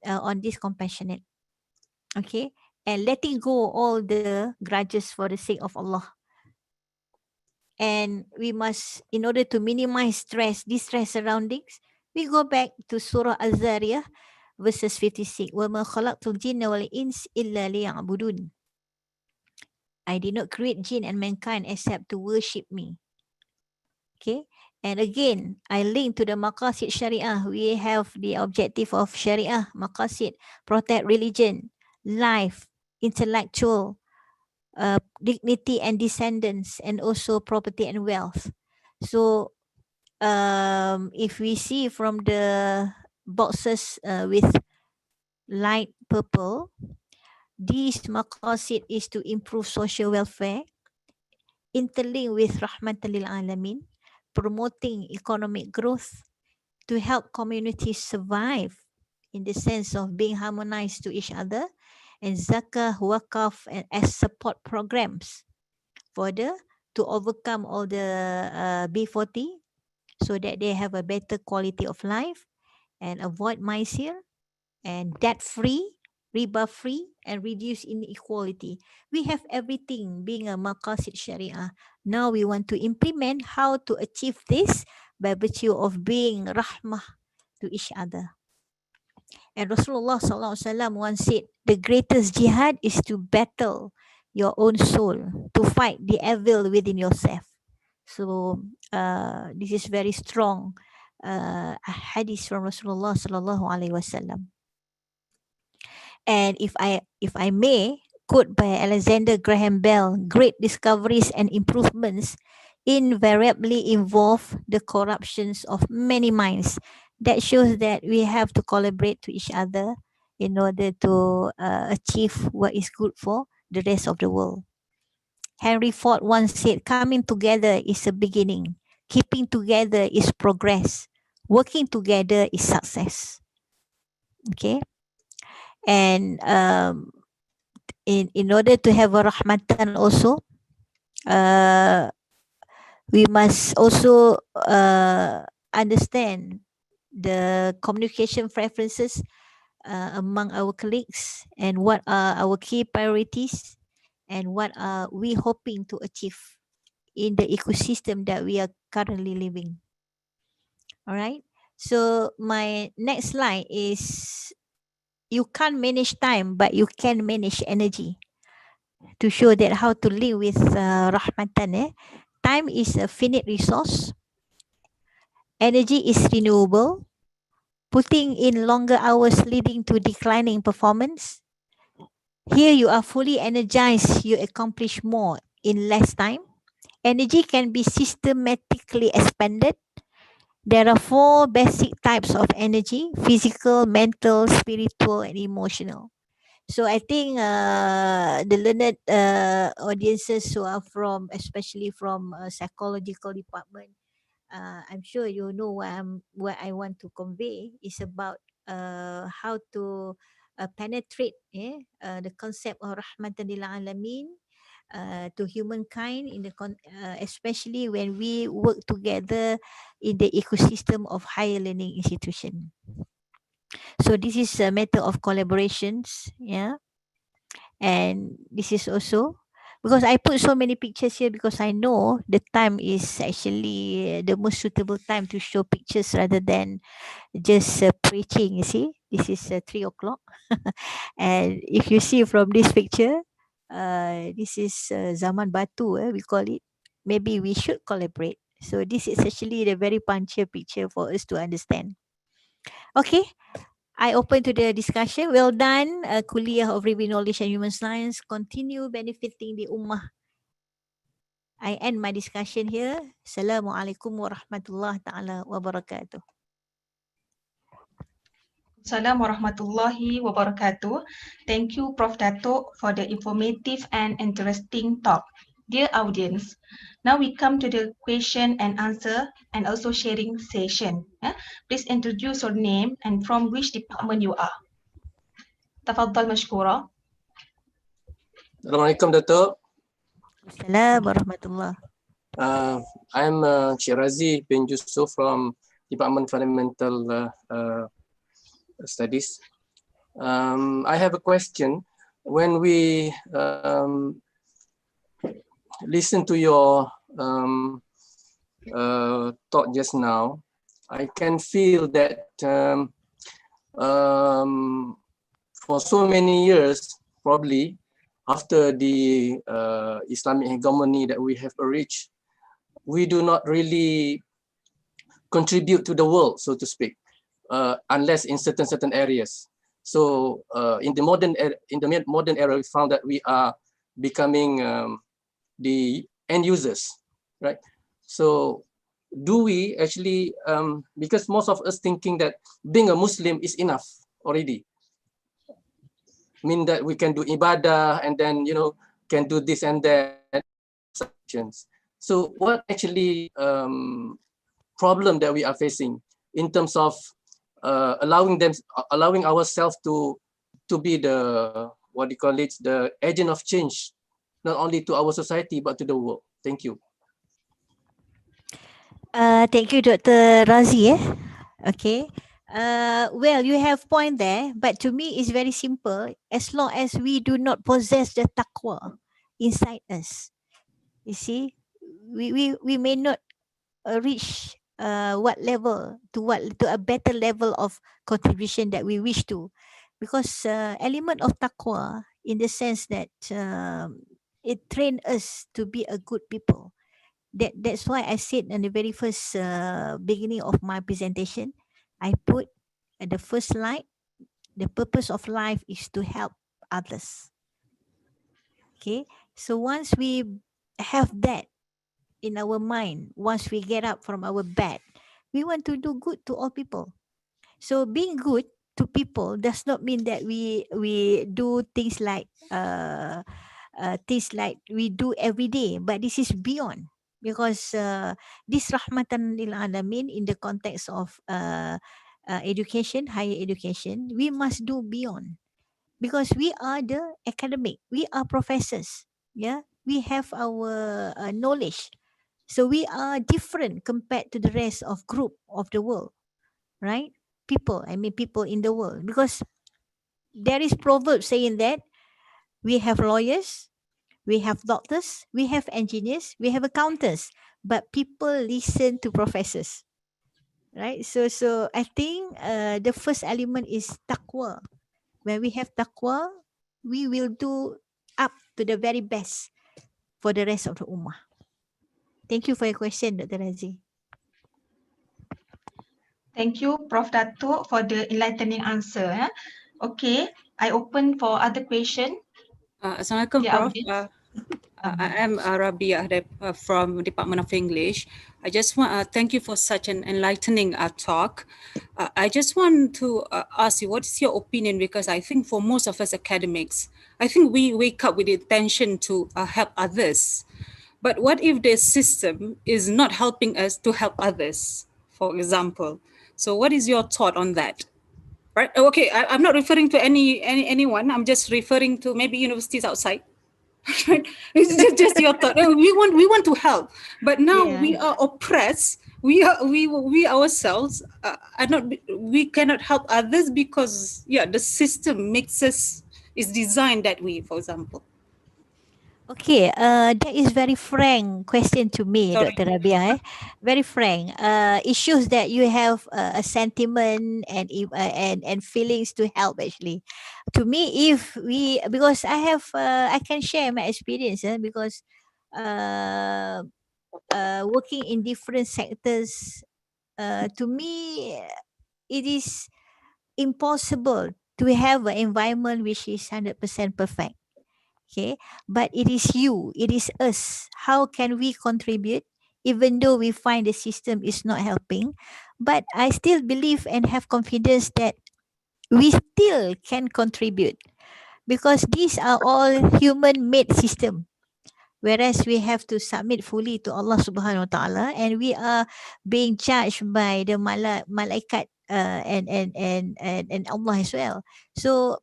on this compassionate. Okay, and letting go all the grudges for the sake of Allah. And we must, in order to minimize distress surroundings, we go back to Surah Al-Zariyah, verses 56. وَمَا خَلَقْتُ الْجِنَّ وَالْإِنسَ إِلَّا لِيَعْبُدُونَ. I did not create jinn and mankind except to worship me. Okay. And again, I link to the maqasid syariah. We have the objective of syariah, maqasid, protect religion, life, intellectual, dignity and descendants, and also property and wealth. So if we see from the boxes with light purple, these maqasid is to improve social welfare, interlink with Rahmatan Lil'Alamin, promoting economic growth, to help communities survive in the sense of being harmonized to each other, and zakah, wakaf, and as support programs further to overcome all the B40 so that they have a better quality of life and avoid maisir and debt-free, riba-free, and reduce inequality. We have everything being a maqasid syariah. Now we want to implement how to achieve this by virtue of being rahmah to each other. And Rasulullah SAW once said, the greatest jihad is to battle your own soul, to fight the evil within yourself. So this is very strong hadith from Rasulullah SAW. And if I may quote by Alexander Graham Bell, great discoveries and improvements invariably involve the corruptions of many minds. That shows that we have to collaborate to each other in order to achieve what is good for the rest of the world. Henry Ford once said, coming together is a beginning. Keeping together is progress. Working together is success. Okay. And in order to have a rahmatan also, we must also understand the communication preferences among our colleagues and what are our key priorities and what are we hoping to achieve in the ecosystem that we are currently living. All right. So my next slide is, you can't manage time, but you can manage energy, to show that how to live with rahmatan. Time is a finite resource. Energy is renewable. Putting in longer hours leading to declining performance. Here you are fully energized, you accomplish more in less time. Energy can be systematically expanded. There are 4 basic types of energy: physical, mental, spiritual, and emotional. So I think the learned audiences who are from, especially from psychological department, I'm sure you know what I want to convey is about how to penetrate the concept of Rahmatan Lil'Alamin to humankind in the especially when we work together in the ecosystem of higher learning institution. So this is a matter of collaborations, yeah. And this is also because I put so many pictures here because I know the time is actually the most suitable time to show pictures rather than just preaching. You see, this is 3 o'clock. And if you see from this picture, this is Zaman Batu, we call it. Maybe we should collaborate. So this is actually the very punchy picture for us to understand. Okay. I open to the discussion. Well done, Kuliah of Reading Knowledge and Human Science. Continue benefiting the Ummah. I end my discussion here. Assalamualaikum warahmatullahi ta'ala wabarakatuh. Assalamualaikum warahmatullahi wabarakatuh. Thank you, Prof. Dato', for the informative and interesting talk. Dear audience, now we come to the question and answer and also sharing session. Please introduce your name and from which department you are. Tafaddal mashkura. Assalamualaikum, Dato'. Assalamualaikum warahmatullahi. I'm Cik Razi bin Yusuf from Department Fundamental Studies. I have a question. When we listen to your talk just now, I can feel that for so many years, probably after the Islamic hegemony that we have reached, we do not really contribute to the world, so to speak, unless in certain areas. So in the modern era, we found that we are becoming the end users, right? So do we actually, because most of us thinking that being a Muslim is enough already, mean that we can do ibadah and then, you know, can do this and that. So what actually problem that we are facing in terms of allowing ourselves to be the, what do you call it, the agent of change, not only to our society but to the world. Thank you. Thank you, Dr. Razi. Okay. Well, you have point there, but to me it's very simple. As long as we do not possess the taqwa inside us, you see, we may not reach what level to a better level of contribution that we wish to, because element of taqwa in the sense that it train us to be a good people. That's why I said in the very first beginning of my presentation, I put at the first slide, the purpose of life is to help others. Okay, so once we have that in our mind, once we get up from our bed, we want to do good to all people. So being good to people does not mean that we do things like we do every day, but this is beyond, because this Rahmatan Lil'Alamin in the context of education, higher education, we must do beyond, because we are the academic, we are professors, yeah, we have our knowledge, so we are different compared to the rest of group of the world, right? People in the world, because there is proverb saying that we have lawyers, we have doctors, we have engineers, we have accountants, but people listen to professors, right? So I think the first element is taqwa. When we have taqwa, we will do up to the very best for the rest of the ummah. Thank you for your question, Dr. Razi. Thank you, Prof. Dato', for the enlightening answer. Okay, I open for other question. Assalamualaikum, Yeah, Prof. I am Rabia from Department of English. I just want thank you for such an enlightening talk. I just want to ask you, what is your opinion? Because I think for most of us academics, I think we wake up with the intention to help others. But what if the system is not helping us to help others, for example? So what is your thought on that? Right? Okay, I'm not referring to anyone. I'm just referring to maybe universities outside. Right? It's just your thought. We want to help, but now we are oppressed. We ourselves are not. We cannot help others because the system is designed that way. For example. Okay, that is very frank question to me, Sorry. Dr. Rabia. Very frank. It shows that you have a sentiment and feelings to help. Actually, to me, because I can share my experience. Because working in different sectors, to me, it is impossible to have an environment which is 100% perfect. Okay, but it is us. How can we contribute, even though we find the system is not helping? But I still believe and have confidence that we still can contribute, because these are all human-made system. Whereas we have to submit fully to Allah Subhanahu Wa Taala, and we are being judged by the malaikat and Allah as well. So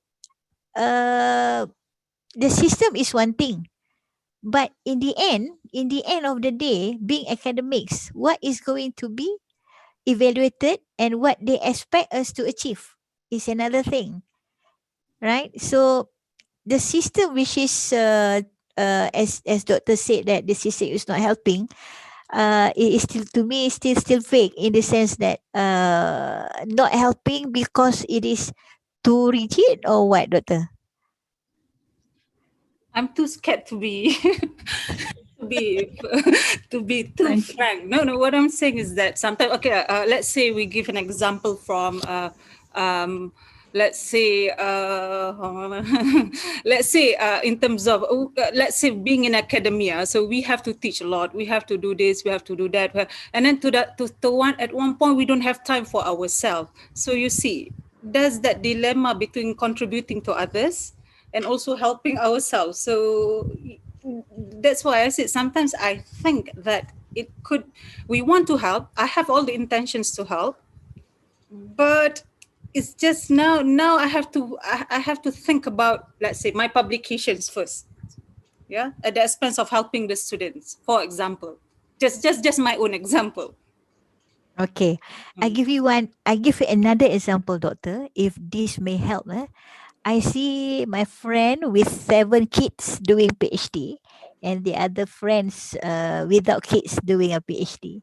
the system is one thing, but in the end of the day, being academics, what is going to be evaluated and what they expect us to achieve is another thing, right? So the system which is as doctor said that the system is not helping, it is still, to me, still fake, in the sense that not helping because it is too rigid, or what, Doctor? I'm too scared to be to be to be too frank. No, what I'm saying is that sometimes, okay, let's say we give an example from let's say let's say in terms of let's say being in academia, so we have to teach a lot, we have to do this, we have to do that, and then at one point we don't have time for ourselves. So you see, there's that dilemma between contributing to others and also helping ourselves. So that's why I said sometimes I think that we want to help. I have all the intentions to help, but it's just now I have to think about, let's say, my publications first, yeah, at the expense of helping the students, for example. Just my own example. Okay, I give you another example, Doctor, if this may help. I see my friend with 7 kids doing PhD, and the other friends without kids doing a PhD.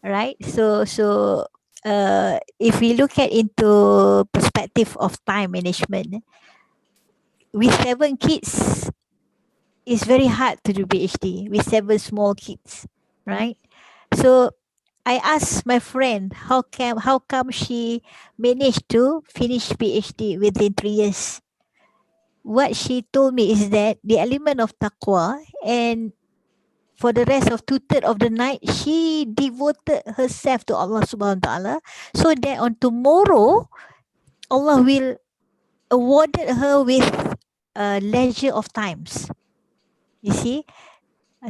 Right? So if we look at into perspective of time management, with 7 kids, it's very hard to do PhD with 7 small kids, right? So I asked my friend how come she managed to finish PhD within 3 years. What she told me is that the element of taqwa, and for the rest of 2/3 of the night, she devoted herself to Allah Subhanahu Wa Taala, so that on tomorrow, Allah will awarded her with leisure of times. You see,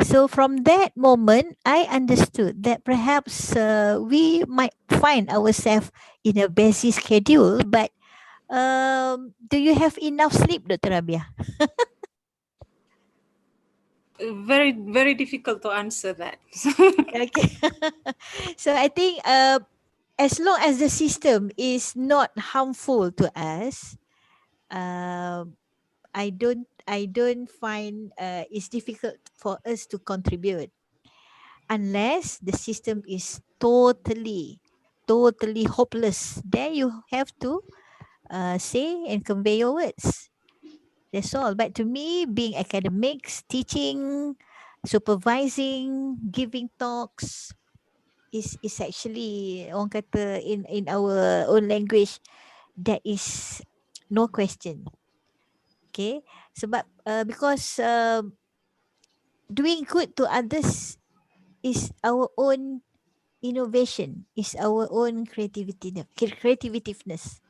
so from that moment, I understood that perhaps we might find ourselves in a busy schedule, but do you have enough sleep, Dr. Rabia? Very, very difficult to answer that. Okay. So I think as long as the system is not harmful to us, I don't find it's difficult for us to contribute, unless the system is totally hopeless. Then you have to say and convey your words. That's all. But to me, being academics, teaching, supervising, giving talks is actually, orang kata in our own language, that is no question. Okay, sebab because doing good to others is our own innovation, is our own creativeness.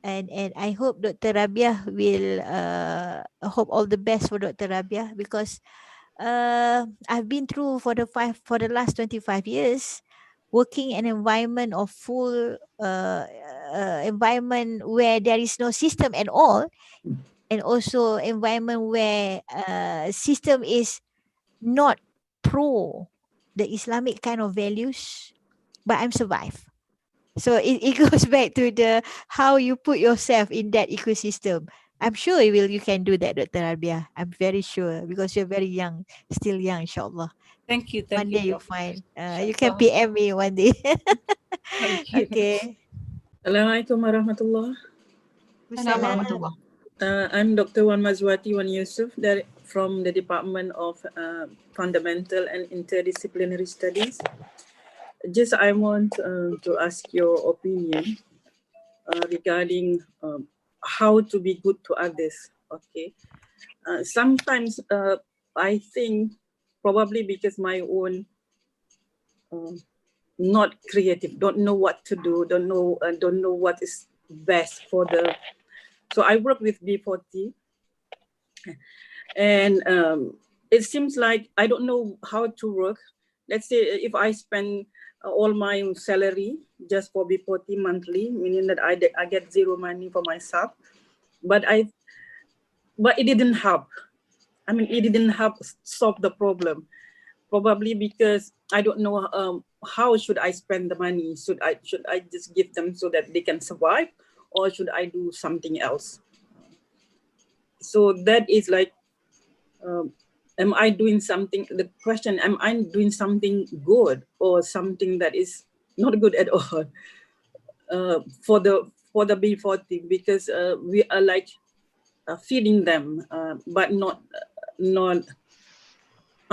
And I hope Dr. Rabia will hope all the best for Dr. Rabia, because I've been through for the last 25 years working in an environment of full environment where there is no system at all, and also environment where system is not pro the Islamic kind of values, but I'm survived. So it goes back to the how you put yourself in that ecosystem. I'm sure you can do that, Dr. Rabia. I'm very sure, because you're very young, still young, inshallah. Thank you. One day you'll find. You can Inshallah. PM me one day. Thank you. Okay. Assalamualaikum warahmatullah. Assalamualaikum. I'm Dr. Wan Mazwati Wan Yusuf from the Department of Fundamental and Interdisciplinary Studies. Just I want to ask your opinion regarding how to be good to others. Okay. Sometimes I think probably because my own not creative, don't know what to do, don't know what is best for the. So I work with B40, and it seems like I don't know how to work. Let's say if I spend all my salary just for B40 monthly, meaning that I get zero money for myself, but it didn't help. I mean, it didn't help solve the problem. Probably because I don't know how should I spend the money. Should I just give them so that they can survive, or should I do something else? So that is like am I doing something? The question: am I doing something good or something that is not good at all for the B40? Because we are like feeding them, but not.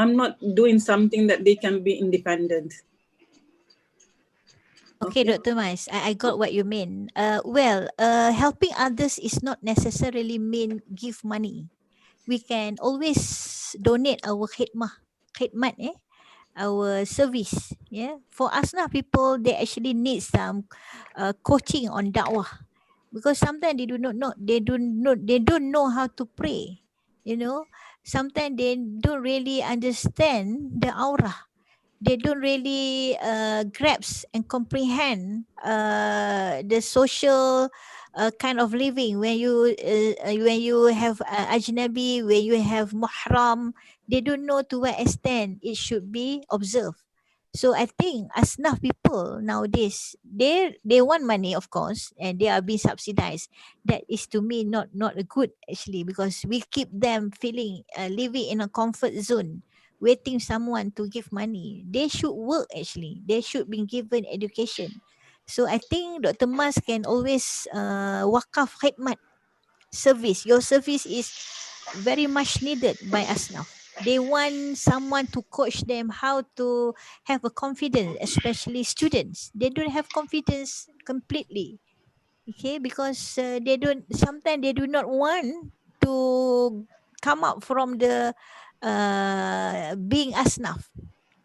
I'm not doing something that they can be independent. Okay, Dr. Mais, I got what you mean. Helping others is not necessarily mean give money. We can always donate our khidmat, our service. Yeah, for us now, people they actually need some coaching on dakwah, because sometimes they don't know how to pray. You know, sometimes they don't really understand the aurah. They don't really grasp and comprehend the social kind of living when you have ajnabi, when you have muhram. They don't know to what extent it should be observed. So I think asnaf people nowadays, they want money, of course, and they are being subsidized. That is to me not a good actually, because we keep them feeling living in a comfort zone, waiting someone to give money. They should work actually. They should be given education. So I think Dr. Mas can always wakaf khidmat service. Your service is very much needed by us now. They want someone to coach them how to have a confidence, especially students. They don't have confidence completely. Okay, because sometimes they do not want to come out from the being asnaf.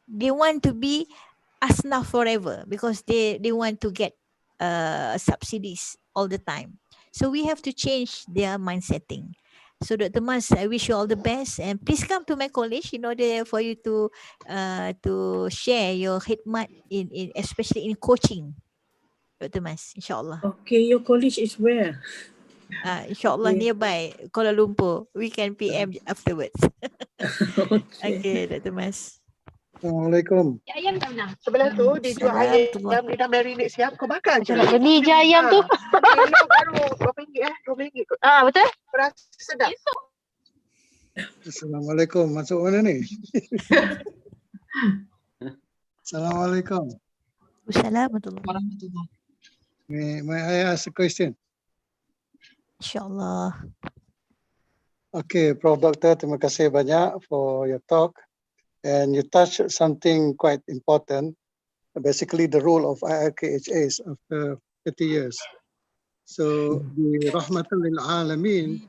They want to be asnaf forever because they want to get subsidies all the time. So we have to change their mindsetting. So Dr. Mas, I wish you all the best, and please come to my college in order for you to share your khidmat in especially in coaching, Dr. Mas, inshallah. Okay, your college is where? Inshallah nearby Kuala Lumpur. We can PM afterwards. Okay, Dr. Mas. Assalamualaikum. Ayam tak nak. Sebelah tu dia jual ayam, dia dah marinate siap, kau makan je. Nak beli je ayam tu. Kilo baru RM2 RM2. Betul? Rasa sedap. Assalamualaikum. Masuk mana ni? Assalamualaikum. Assalamualaikum. May I ask a question? InsyaAllah. Okay, Prof. Doctor, terima kasih banyak for your talk. And you touched something quite important, basically the role of KHAs after 30 years. So the Rahmatan Lil'Alamin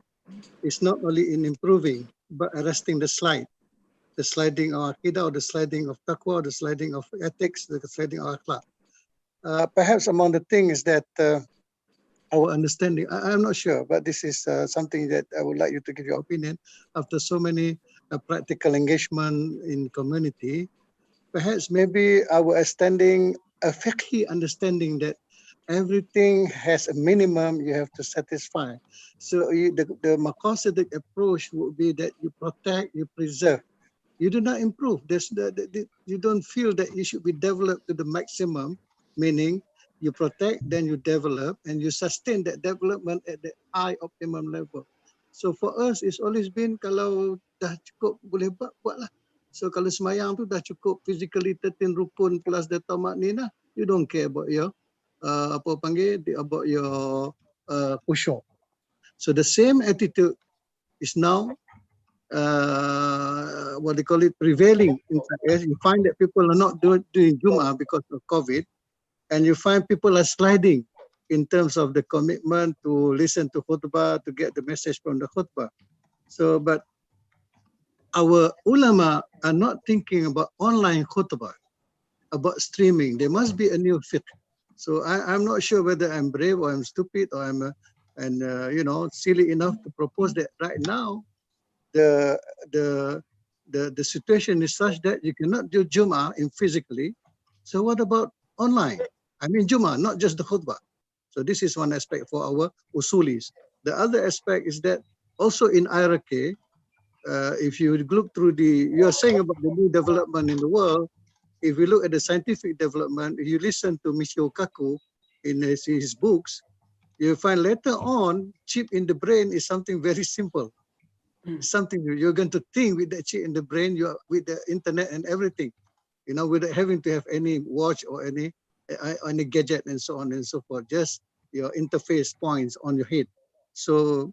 is not only in improving, but arresting the slide. The sliding of Aqidah, or the sliding of Taqwa, or the sliding of ethics, the sliding of Akhlaq. Perhaps among the things that our understanding, I'm not sure, but this is something that I would like you to give your opinion after so many practical engagement in community. Perhaps maybe our extending a fiqhi understanding that everything has a minimum you have to satisfy. So the maqasidic approach would be that you protect, you preserve. You do not improve. You don't feel that you should be developed to the maximum, meaning you protect, then you develop, and you sustain that development at the high optimum level. So for us, it's always been kalau dah cukup boleh buatlah. So kalau semayang tu dah cukup physically 13 rukun plus the tamak ni lah, you don't care about your about your khusyuk. So the same attitude is now what they call it prevailing inside. You find that people are not doing Jum'ah because of COVID, and you find people are sliding in terms of the commitment to listen to khutbah, to get the message from the khutbah. So, but our ulama are not thinking about online khutbah, about streaming. There must be a new fiqh. So I'm not sure whether I'm brave or I'm stupid or I'm silly enough to propose that right now the situation is such that you cannot do Jum'ah in physically. So what about online? I mean Jum'ah, not just the khutbah. So this is one aspect for our usulis. The other aspect is that also in IRK, if you look through you are saying about the new development in the world, if we look at the scientific development, if you listen to Michio Kaku in his books, you find later on, chip in the brain is something very simple. something you're going to think with that chip in the brain, with the internet and everything, you know, without having to have any watch or any gadget and so on and so forth, just your interface points on your head. So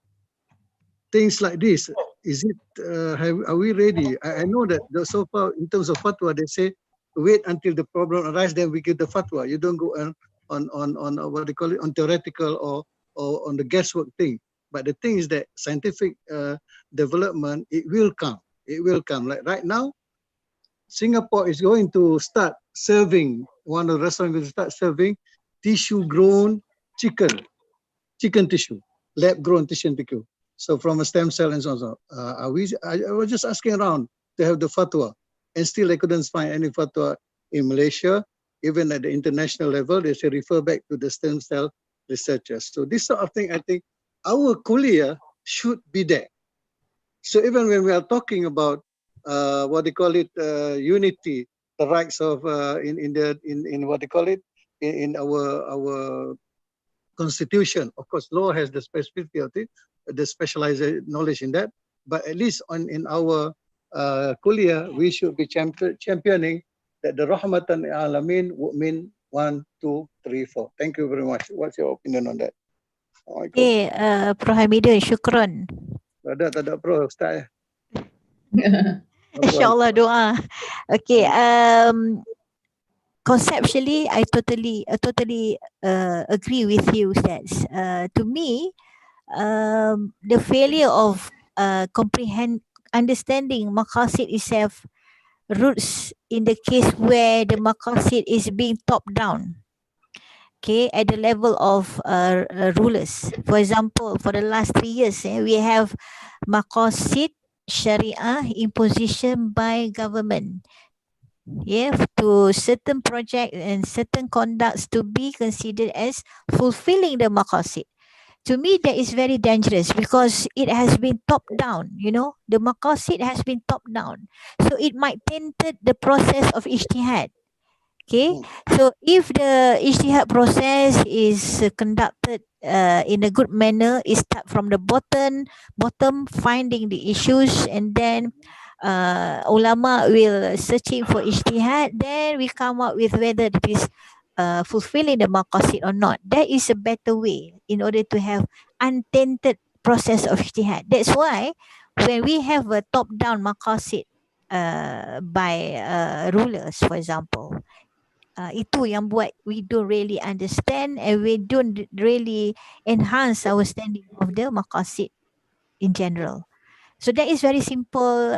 things like this, is it, are we ready? I know that so far in terms of fatwa, they say, wait until the problem arises, then we give the fatwa. You don't go on what they call it, on theoretical or on the guesswork thing. But the thing is that scientific development, it will come. It will come. Like right now, Singapore is going to start serving, one of the restaurants will start serving tissue-grown chicken tissue, lab-grown tissue. So from a stem cell and so on. I was just asking around to have the fatwa, and still I couldn't find any fatwa in Malaysia. Even at the international level, they say refer back to the stem cell researchers. So this sort of thing, I think our kuliah should be there. So even when we are talking about what they call it, unity, the rights of in what they call it, in our constitution. Of course, law has the specificity of it, the specialized knowledge in that. But at least in our kuliah, we should be championing that the Rahmatan Alamin would mean 1, 2, 3, 4. Thank you very much. What's your opinion on that? Okay, Prof. Hamida, syukran. Tak ada Prof. Ustaz. InsyaAllah doa. Okay, conceptually, I totally agree with you, Ustaz. To me, the failure of understanding maqasid itself roots in the case where the maqasid is being top down, okay, at the level of rulers. For example, for the last 3 years, we have maqasid syariah imposition by government, to certain project and certain conducts to be considered as fulfilling the maqasid. To me, that is very dangerous because it has been top down, the maqasid has been top down. So it might tainted the process of ijtihad. Okay, so if the ijtihad process is conducted in a good manner, it start from the bottom, finding the issues, and then ulama will searching for ijtihad, then we come up with whether it is fulfilling the maqasid or not. That is a better way in order to have untainted process of ijtihad. That's why when we have a top-down maqasid by rulers, for example, itu yang buat we don't really understand and we don't really enhance our standing of the maqasid in general. So that is very simple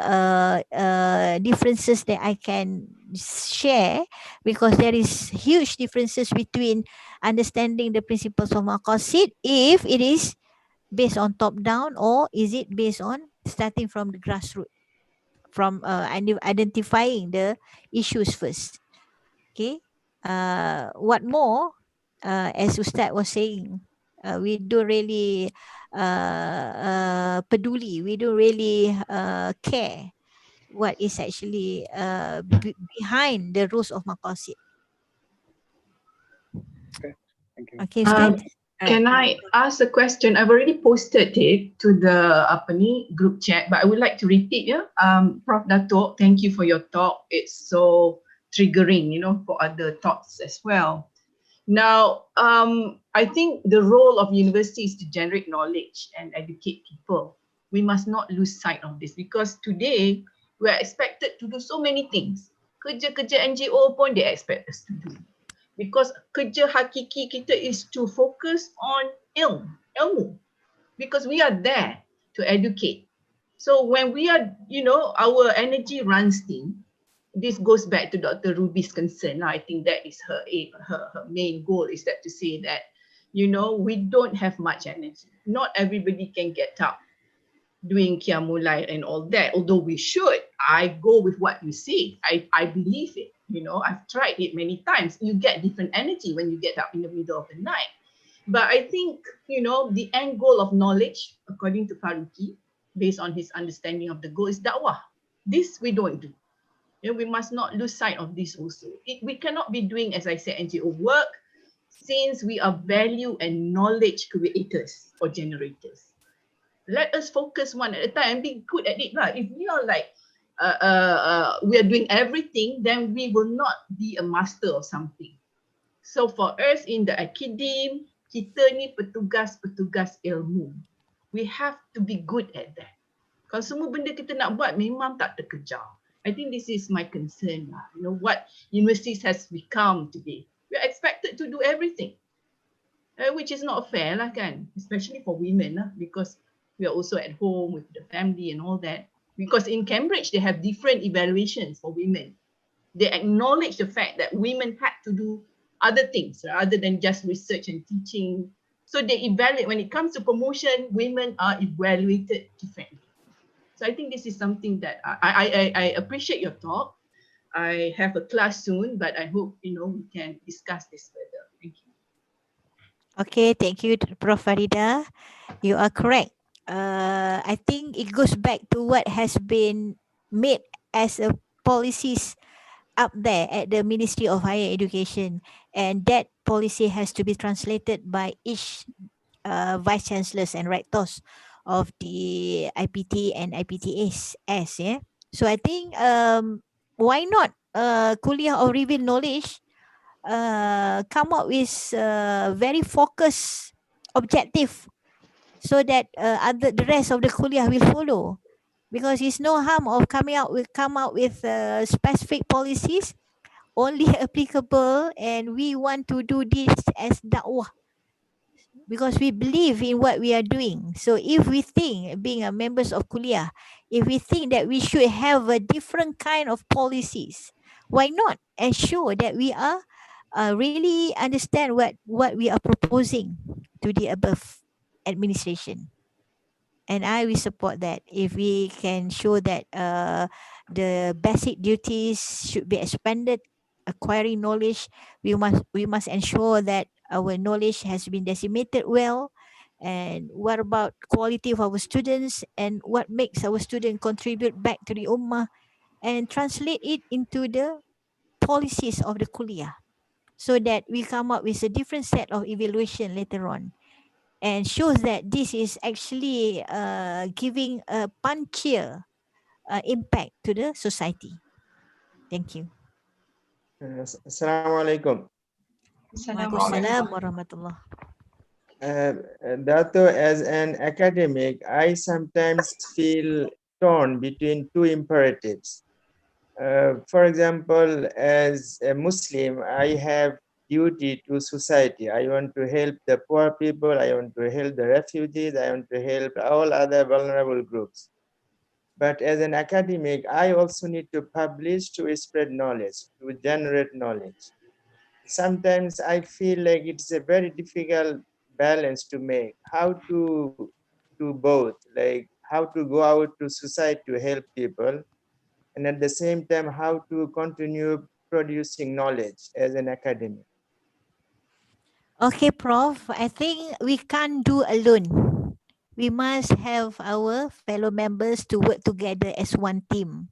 differences that I can share, because there is huge differences between understanding the principles of maqasid, if it is based on top down or is it based on starting from the grassroots, from identifying the issues first. Okay. What more, as Ustaz was saying, we don't really peduli, we don't really care what is actually behind the rules of maqasid. Okay, thank you. Okay, Ustaz. Can I ask a question? I've already posted it to the group chat, but I would like to repeat. Prof. Dato', thank you for your talk. It's so triggering, for other thoughts as well. Now, I think the role of university is to generate knowledge and educate people. We must not lose sight of this, because today we are expected to do so many things. Kerja-kerja NGO pun they expect us to do. Because kerja hakiki kita is to focus on ilmu, because we are there to educate. So when we are, our energy runs thin. This goes back to Dr. Ruby's concern. I think that is her main goal, is that to say that, we don't have much energy. Not everybody can get up doing Qiyamul and all that, although we should. I go with what you say. I believe it. I've tried it many times. You get different energy when you get up in the middle of the night. But I think, the end goal of knowledge, according to Faruqi, based on his understanding of the goal, is da'wah. This we don't do. We must not lose sight of this also. We cannot be doing, as I said, NGO work, since we are value and knowledge creators or generators. Let us focus one at a time and be good at it lah. If we are like we are doing everything, then we will not be a master of something. So for us in the academe, kita ni petugas-petugas ilmu. We have to be good at that. Kalau semua benda kita nak buat memang tak terkejar. I think this is my concern lah. You know what universities has become today. We are expected to do everything, which is not fair lah kan, especially for women lah, because we are also at home with the family and all that. Because in Cambridge they have different evaluations for women. They acknowledge the fact that women had to do other things other than just research and teaching. So they evaluate, when it comes to promotion, women are evaluated differently. So I think this is something that I appreciate your talk. I have a class soon, but I hope we can discuss this further. Thank you. Okay, thank you, Prof. Farida. You are correct. I think it goes back to what has been made as a policies up there at the Ministry of Higher Education, and that policy has to be translated by each vice chancellors and rectors of the IPT and IPTAs. Yeah. So I think why not Kuliah of Revealed Knowledge come up with very focused objective so that the rest of the Kuliah will follow. Because it's no harm of come out with specific policies only applicable, and we want to do this as dakwah because we believe in what we are doing. So if we think, being a members of Kuliah, if we think that we should have a different kind of policies, why not ensure that we are really understand what we are proposing to the above administration? And I will support that if we can show that the basic duties should be expanded. Acquiring knowledge, we must ensure that our knowledge has been decimated well. And what about quality of our students, and what makes our student contribute back to the ummah, and translate it into the policies of the kuliah, so that we come up with a different set of evaluation later on, and shows that this is actually giving a punchier impact to the society. Thank you. Assalamualaikum. Waalaikumsalam warahmatullah. Dato, as an academic, I sometimes feel torn between two imperatives. For example, as a Muslim, I have duty to society. I want to help the poor people, I want to help the refugees, I want to help all other vulnerable groups. But as an academic, I also need to publish to spread knowledge, to generate knowledge. Sometimes I feel like it's a very difficult balance to make. How to do both, like how to go out to society to help people, and at the same time, how to continue producing knowledge as an academic. Okay, Prof. I think we can't do alone. We must have our fellow members to work together as one team.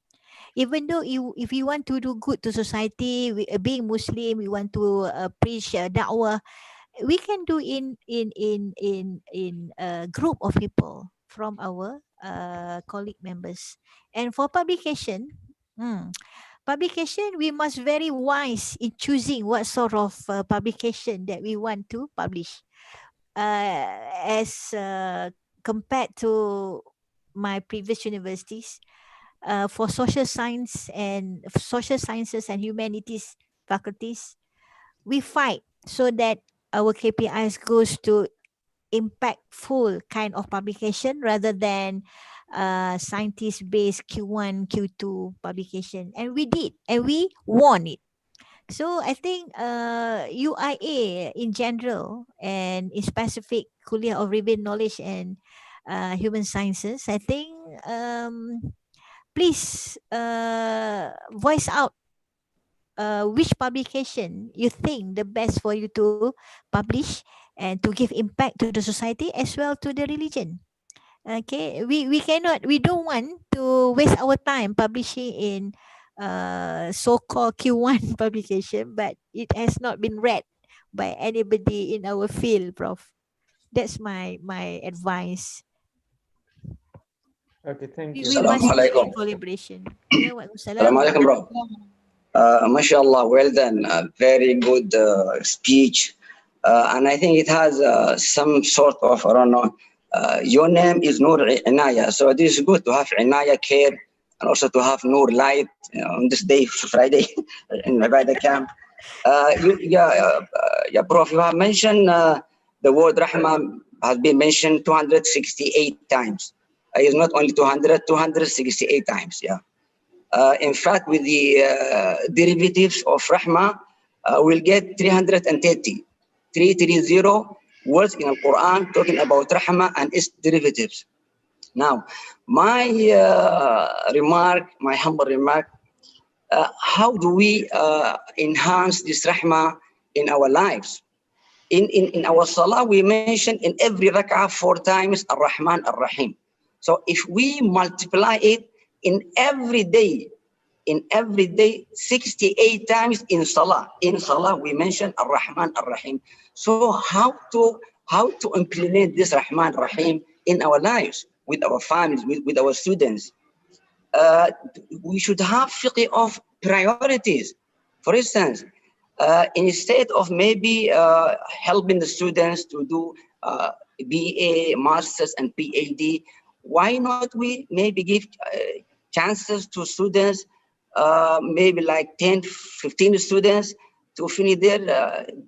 Even though if we want to do good to society, being Muslim, we want to preach da'wah, we can do in a group of people from our colleague members. And for publication, we must very wise in choosing what sort of publication that we want to publish. As compared to my previous universities, for social sciences and humanities faculties, we fight so that our KPIs goes to impactful kind of publication rather than scientist-based Q1, Q2 publication. And we did, and we won it. So I think UIA in general and in specific Kuliah of Revealed Knowledge and Human Sciences, I think please voice out which publication you think the best for you to publish and to give impact to the society as well to the religion. Okay, we don't want to waste our time publishing in so-called Q1 publication, but it has not been read by anybody in our field, Prof. That's my advice. Okay, thank you. We must do Assalamualaikum. collaboration. Yeah, Assalamualaikum, bro. MashaAllah, well done. Very good speech. And I think it has some sort of, I don't know, your name is Noor Inayah. So it is good to have Inayah care and also to have Noor light on this day, Friday, in Ibadah camp. Prof, you have mentioned the word Rahmah has been mentioned 268 times. It's not only 200, 268 times, yeah. In fact, with the derivatives of Rahmah, we'll get 330 words in the Quran talking about Rahmah and its derivatives. Now, my humble remark, how do we enhance this Rahmah in our lives? In our Salah, we mention in every rak'ah 4 times Ar-Rahman Ar-Rahim. So if we multiply it in every day, 68 times in Salah. In Salah, we mention Ar-Rahman Ar-Rahim. So how to implement this Rahman Rahim in our lives, with our families, with our students? We should have fiqh of priorities. For instance, instead of maybe helping the students to do BA, Masters, and PhD, why not we maybe give chances to students, maybe like 10, 15 students to finish their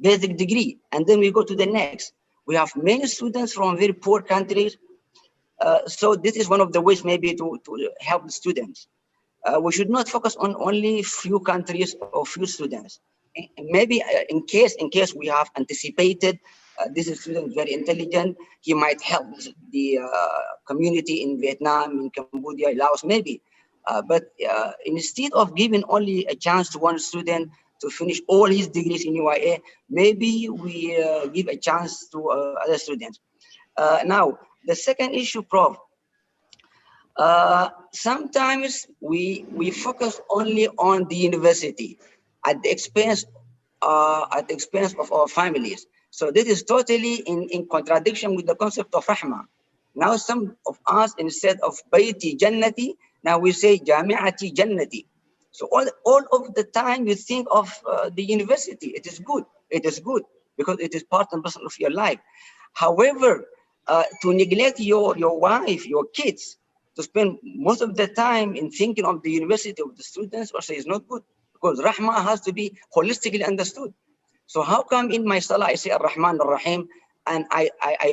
basic degree, and then we go to the next. We have many students from very poor countries, so this is one of the ways maybe to help the students. We should not focus on only few countries or few students. Maybe in case we have anticipated this student is very intelligent, he might help the community in Vietnam, in Cambodia, Laos, maybe. But instead of giving only a chance to one student to finish all his degrees in UIA, maybe we give a chance to other students. Now, the second issue, Prof, sometimes we focus only on the university at the expense of our families. So this is totally in contradiction with the concept of Rahmah. Now some of us, instead of Baiti Jannati, now we say Jami'ati Jannati. So all of the time you think of the university. It is good because it is part and parcel of your life. However, to neglect your wife, your kids, to spend most of the time in thinking of the university of the students also is not good, because Rahmah has to be holistically understood. So how come in my Salah I say Ar-Rahman Ar-Rahim and I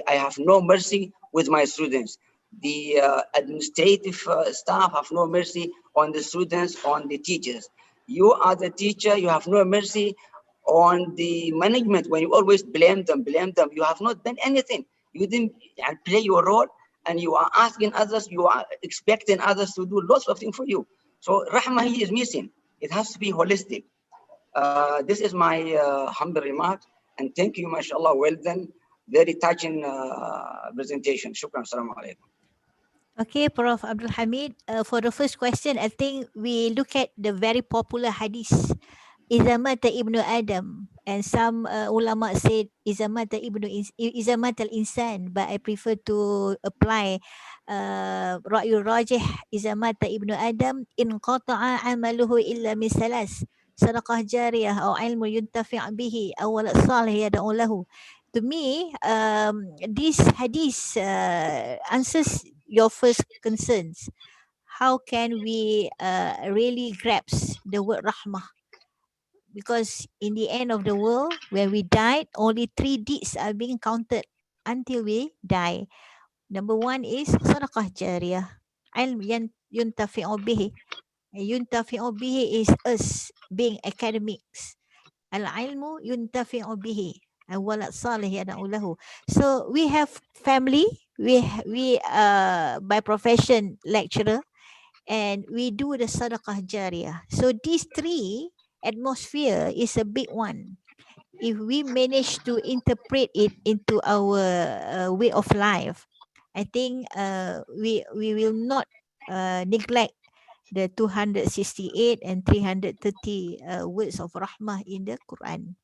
have no mercy with my students? The administrative staff have no mercy on the students, on the teachers. You are the teacher, you have no mercy on the management when you always blame them. You have not done anything. You didn't play your role, and you are asking others, you are expecting others to do lots of things for you. So Rahmah is missing. It has to be holistic. This is my humble remark, and thank you, mashallah, well done. Very touching presentation. Shukran. Assalamu alaikum. Okay, Prof. Abdul Hamid. For the first question, I think we look at the very popular hadith, Izamata ibnu Adam, and some ulama said Izamata al-insan, but I prefer to apply Ra'yul Rajih, Izamata ibnu Adam in qata'a amaluhu illa min salas, sadaqah jariyah aw ilmu yuntafi' bihi aw walad salih yad'u lahu. To me, this hadith answers your first concerns. How can we really grasp the word rahmah? Because in the end of the world, when we died, only 3 deeds are being counted until we die. Number 1 is sadaqah jariyah, ilm yuntafi'u bihi. Yuntafi'u bihi is us being academics. Al-ilmu yuntafi'u bihi. Walad salih yad'u lahu. So we have family, we by profession lecturer, and we do the sadaqah jariyah. So these 3 atmosphere is a big one. If we manage to interpret it into our way of life, I think we will not neglect the 268 and 330 words of rahmah in the Quran.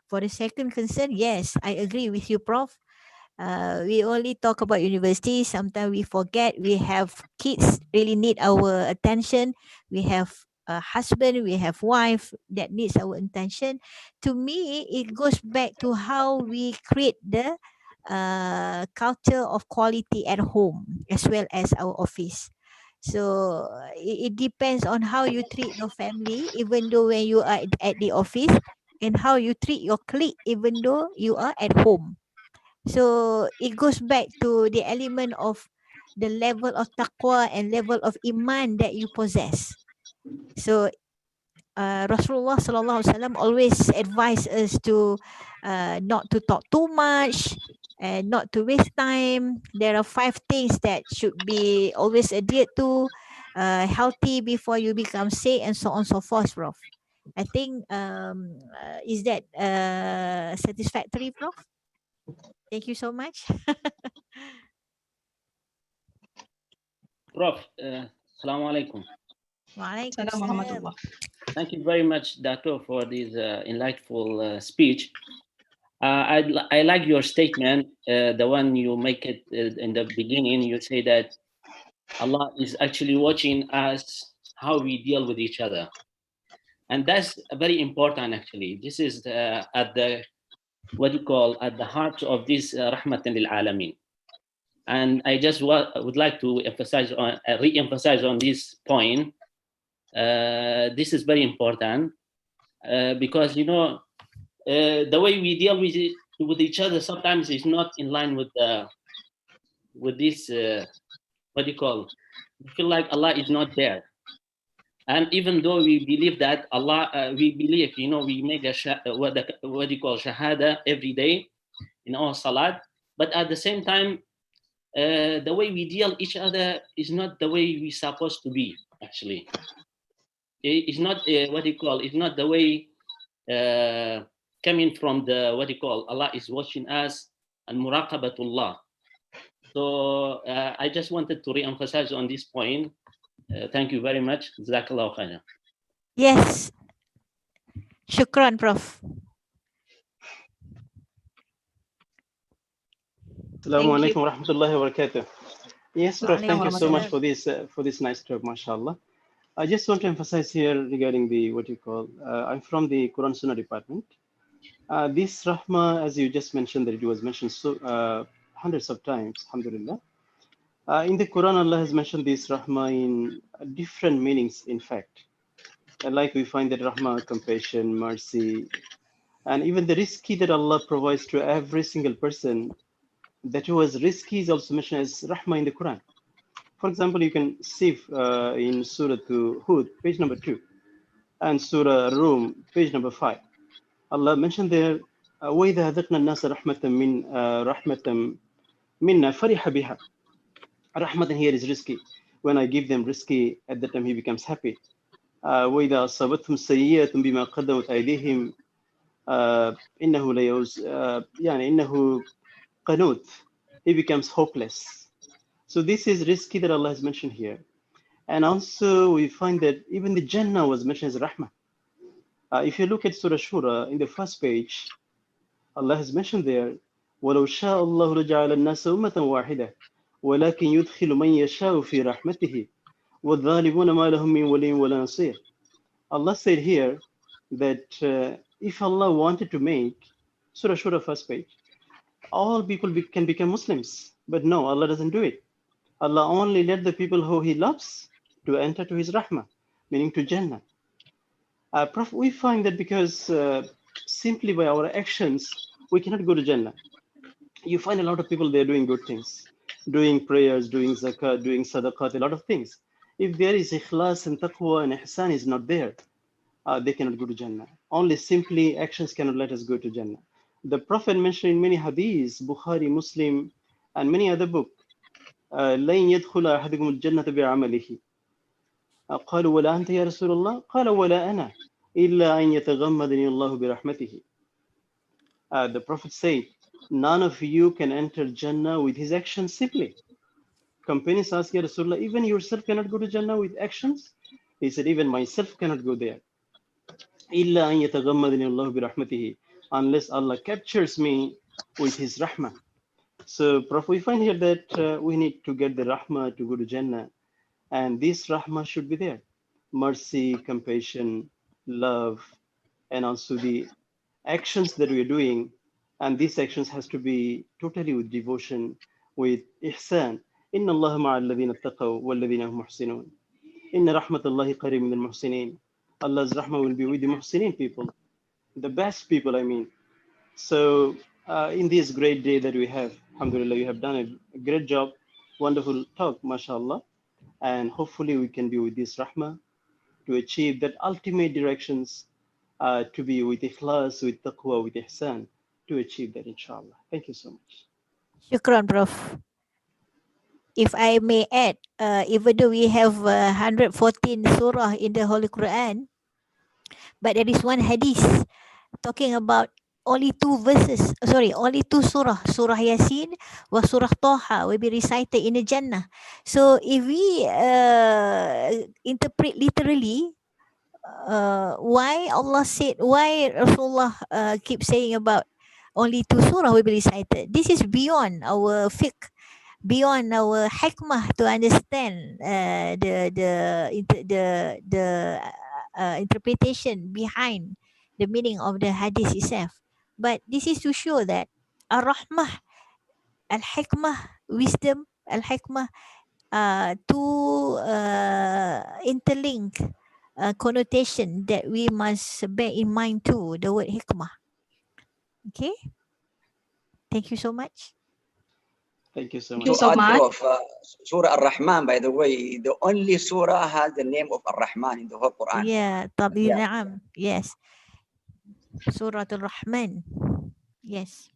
For the second concern, yes, I agree with you, Prof. We only talk about university. Sometimes we forget we have kids really need our attention. We have a husband, we have wife that needs our attention. To me, it goes back to how we create the culture of quality at home as well as our office. So it depends on how you treat your family, even though when you are at the office, and how you treat your colleague, even though you are at home. So it goes back to the element of the level of taqwa and level of iman that you possess. So Rasulullah sallallahu alaihi wasallam always advise us to not to talk too much and not to waste time. There are 5 things that should be always adhered to. Healthy before you become sick, and so on and so forth, Prof. I think is that satisfactory, Prof? Thank you so much. Prof, Assalamu alaikum. Waalaikumsalam. Thank you very much, Dato, for this enlightful speech. I like your statement, the one you make it in the beginning. You say that Allah is actually watching us, how we deal with each other. And that's very important, actually. This is at the, at the heart of this Rahmatan Lil'Alamin. And I just would like to emphasize on, re-emphasize on this point. This is very important because, you know, the way we deal with each other sometimes is not in line with this, we feel like Allah is not there. And even though we believe that Allah, we believe, you know, we make a shahada every day in our salat, but at the same time, the way we deal each other is not the way we're supposed to be, actually. It's not, it's not the way coming from the, Allah is watching us and muraqabatullah. So I just wanted to re-emphasize on this point. Thank you very much. Jazakallah khair. Yes. Shukran, Prof. Assalamu alaikum wa rahmatullahi wa barakatuh. Yes, Prof, thank you so much for this nice talk, mashallah. I just want to emphasize here regarding the, I'm from the Quran Sunnah department. This Rahma, as you just mentioned, that it was mentioned so hundreds of times, alhamdulillah. In the Quran, Allah has mentioned this Rahma in different meanings, in fact. Like we find that Rahma, compassion, mercy, and even the rizki that Allah provides to every single person, that was rizki is also mentioned as Rahma in the Quran. For example, you can see in Surah Hud, page number 2, and Surah Rum, page number 5. Allah mentioned there, وَإِذَا أَذَقْنَا النَّاسَ رَحْمَةً مِنَّا فَرِحَ بِهَا. Rahmatan here is rizki. When I give them rizki, at that time he becomes happy. وَإِذَا أَصَابَتْهُمْ سَيِّئَةٌ بِمَا قَدَّمَتْ أَيْدِيهِمْ إِنَّهُ لَيَوْزْ إِنَّهُ قَنُوتٌ. He becomes hopeless. So this is rizki that Allah has mentioned here. And also we find that even the Jannah was mentioned as Rahmah. If you look at Surah Shura, in the first page, Allah has mentioned there, وَلَوْ شَاءَ اللَّهُ لَجَعَلَ النَّاسَ أُمَّةً وَاحِدَةً وَلَكِنْ يُدْخِلُ مَنْ يَشَاءُ فِي رَحْمَتِهِ وَالظَّالِمُونَ مَا لَهُم مِّن وَلِيٍّ وَلَا نَصِيرٍ. Allah said here that if Allah wanted to make, Surah Shura first page, all people can become Muslims. But no, Allah doesn't do it. Allah only let the people who He loves to enter to His Rahmah, meaning to Jannah. Prof, we find that because simply by our actions, we cannot go to Jannah. You find a lot of people, they're doing good things, doing prayers, doing zakat, doing sadaqat, a lot of things. If there is ikhlas and taqwa and ihsan is not there, they cannot go to Jannah. Only simply actions cannot let us go to Jannah. The Prophet mentioned in many hadiths, Bukhari, Muslim, and many other books, لَن يَدْخُلَ أَحَدُكُمُ الْجَنَّةَ بِعَمَلِهِ. قالوا ولا أنت يا رسول الله؟ قال ولا أنا إلا أن يتغمدني الله برحمته. The Prophet said, none of you can enter Jannah with his actions simply. Companions asked, Ya Rasulullah, even yourself cannot go to Jannah with actions? He said, even myself cannot go there. إلا أن يتغمدني الله برحمته. Unless Allah captures me with his rahmah. So, Prof, we find here that we need to get the Rahmah to go to Jannah, and this Rahmah should be there. Mercy, compassion, love, and also the actions that we are doing, and these actions has to be totally with devotion, with ihsan. Inna Allah ma'al ladhina taqaw wal ladhina hum muhsinun. Inna rahmatallahi qareeb min al-muhsinin. Allah's rahmah will be with the muhsinin people, the best people, I mean. So in this great day that we have, alhamdulillah, you have done a great job, wonderful talk, mashallah. And hopefully we can be with this rahmah to achieve that ultimate directions, to be with ikhlas, with taqwa, with ihsan, to achieve that, inshallah. Thank you so much. Shukran, Prof. If I may add, even though we have 114 surah in the Holy Quran, but there is one hadith talking about only two surah, Surah Yasin wa Surah Taha will be recited in the Jannah. So if we interpret literally, why Rasulullah keep saying about only two surah will be recited? This is beyond our fiqh, beyond our hikmah to understand the interpretation behind the meaning of the hadith itself. But this is to show that ar-rahmah, al-hikmah, wisdom, al-hikmah, two interlinked connotation that we must bear in mind too, the word hikmah. Okay, thank you so much. Thank you so Thank you much. so much. Prof, Surah Ar-Rahman, by the way, the only surah has the name of Ar-Rahman in the whole Quran. Yeah, Na'am. Yes. Surah Al-Rahman. Yes.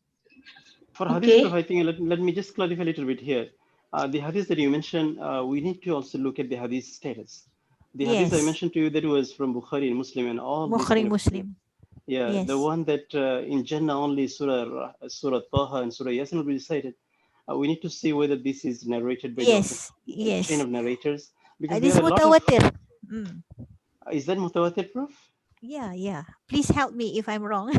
For hadith, Prof, I think let me just clarify a little bit here. The hadith that you mentioned, we need to also look at the hadith status. The hadith I mentioned to you that was from Bukhari and Muslim and all Bukhari Muslim. Yeah, Yes. the one that in Jannah only Surah Taha and Surah Yasin will be recited. We need to see whether this is narrated by the chain of narrators, because This there are a lot of. Is that mutawatir, Prof? Yeah. Please help me if I'm wrong.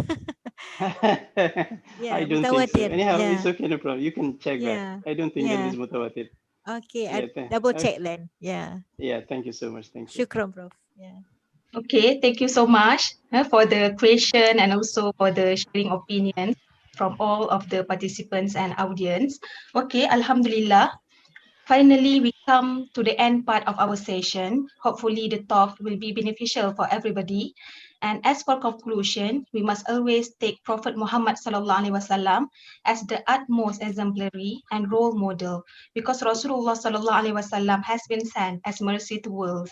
I don't think so. Anyhow, it's okay, no problem. You can check Yeah. that. I don't think that is mutawatir. Okay, Yeah, I double check then. Yeah. Yeah, thank you so much. Thank you. Shukran, Prof. Yeah. Okay, thank you so much for the question and also for the sharing opinions from all of the participants and audience. Okay, Alhamdulillah. Finally, we come to the end part of our session. Hopefully, the talk will be beneficial for everybody. And as for conclusion, we must always take Prophet Muhammad sallallahu alaihi wasallam as the utmost exemplary and role model, because Rasulullah sallallahu alaihi wasallam has been sent as mercy to worlds.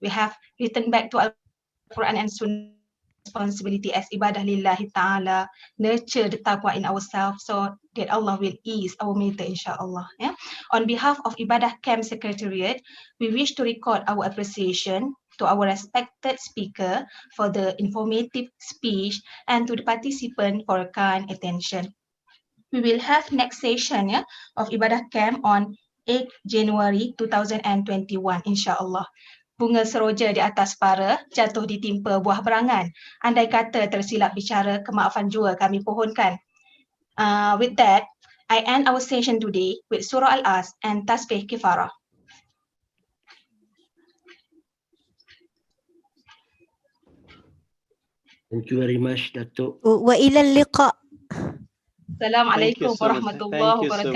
We have written back to Al-Quran and Sunnah responsibility as ibadah lillahi ta'ala, nurture the taqwa in ourselves so that Allah will ease our matter, insyaAllah. Yeah? On behalf of Ibadah Camp Secretariat, we wish to record our appreciation to our respected speaker for the informative speech and to the participant for kind attention. We will have next session of Ibadah Camp on 8 January 2021, insyaAllah. Bunga seroja di atas para, jatuh ditimpa buah berangan. Andai kata tersilap bicara, kemaafan jua kami pohonkan. With that, I end our session today with Surah Al-As and Tasbih Kifarah. Thank you very much, Dato'. Wa ilal liqa. Assalamualaikum warahmatullahi wabarakatuh.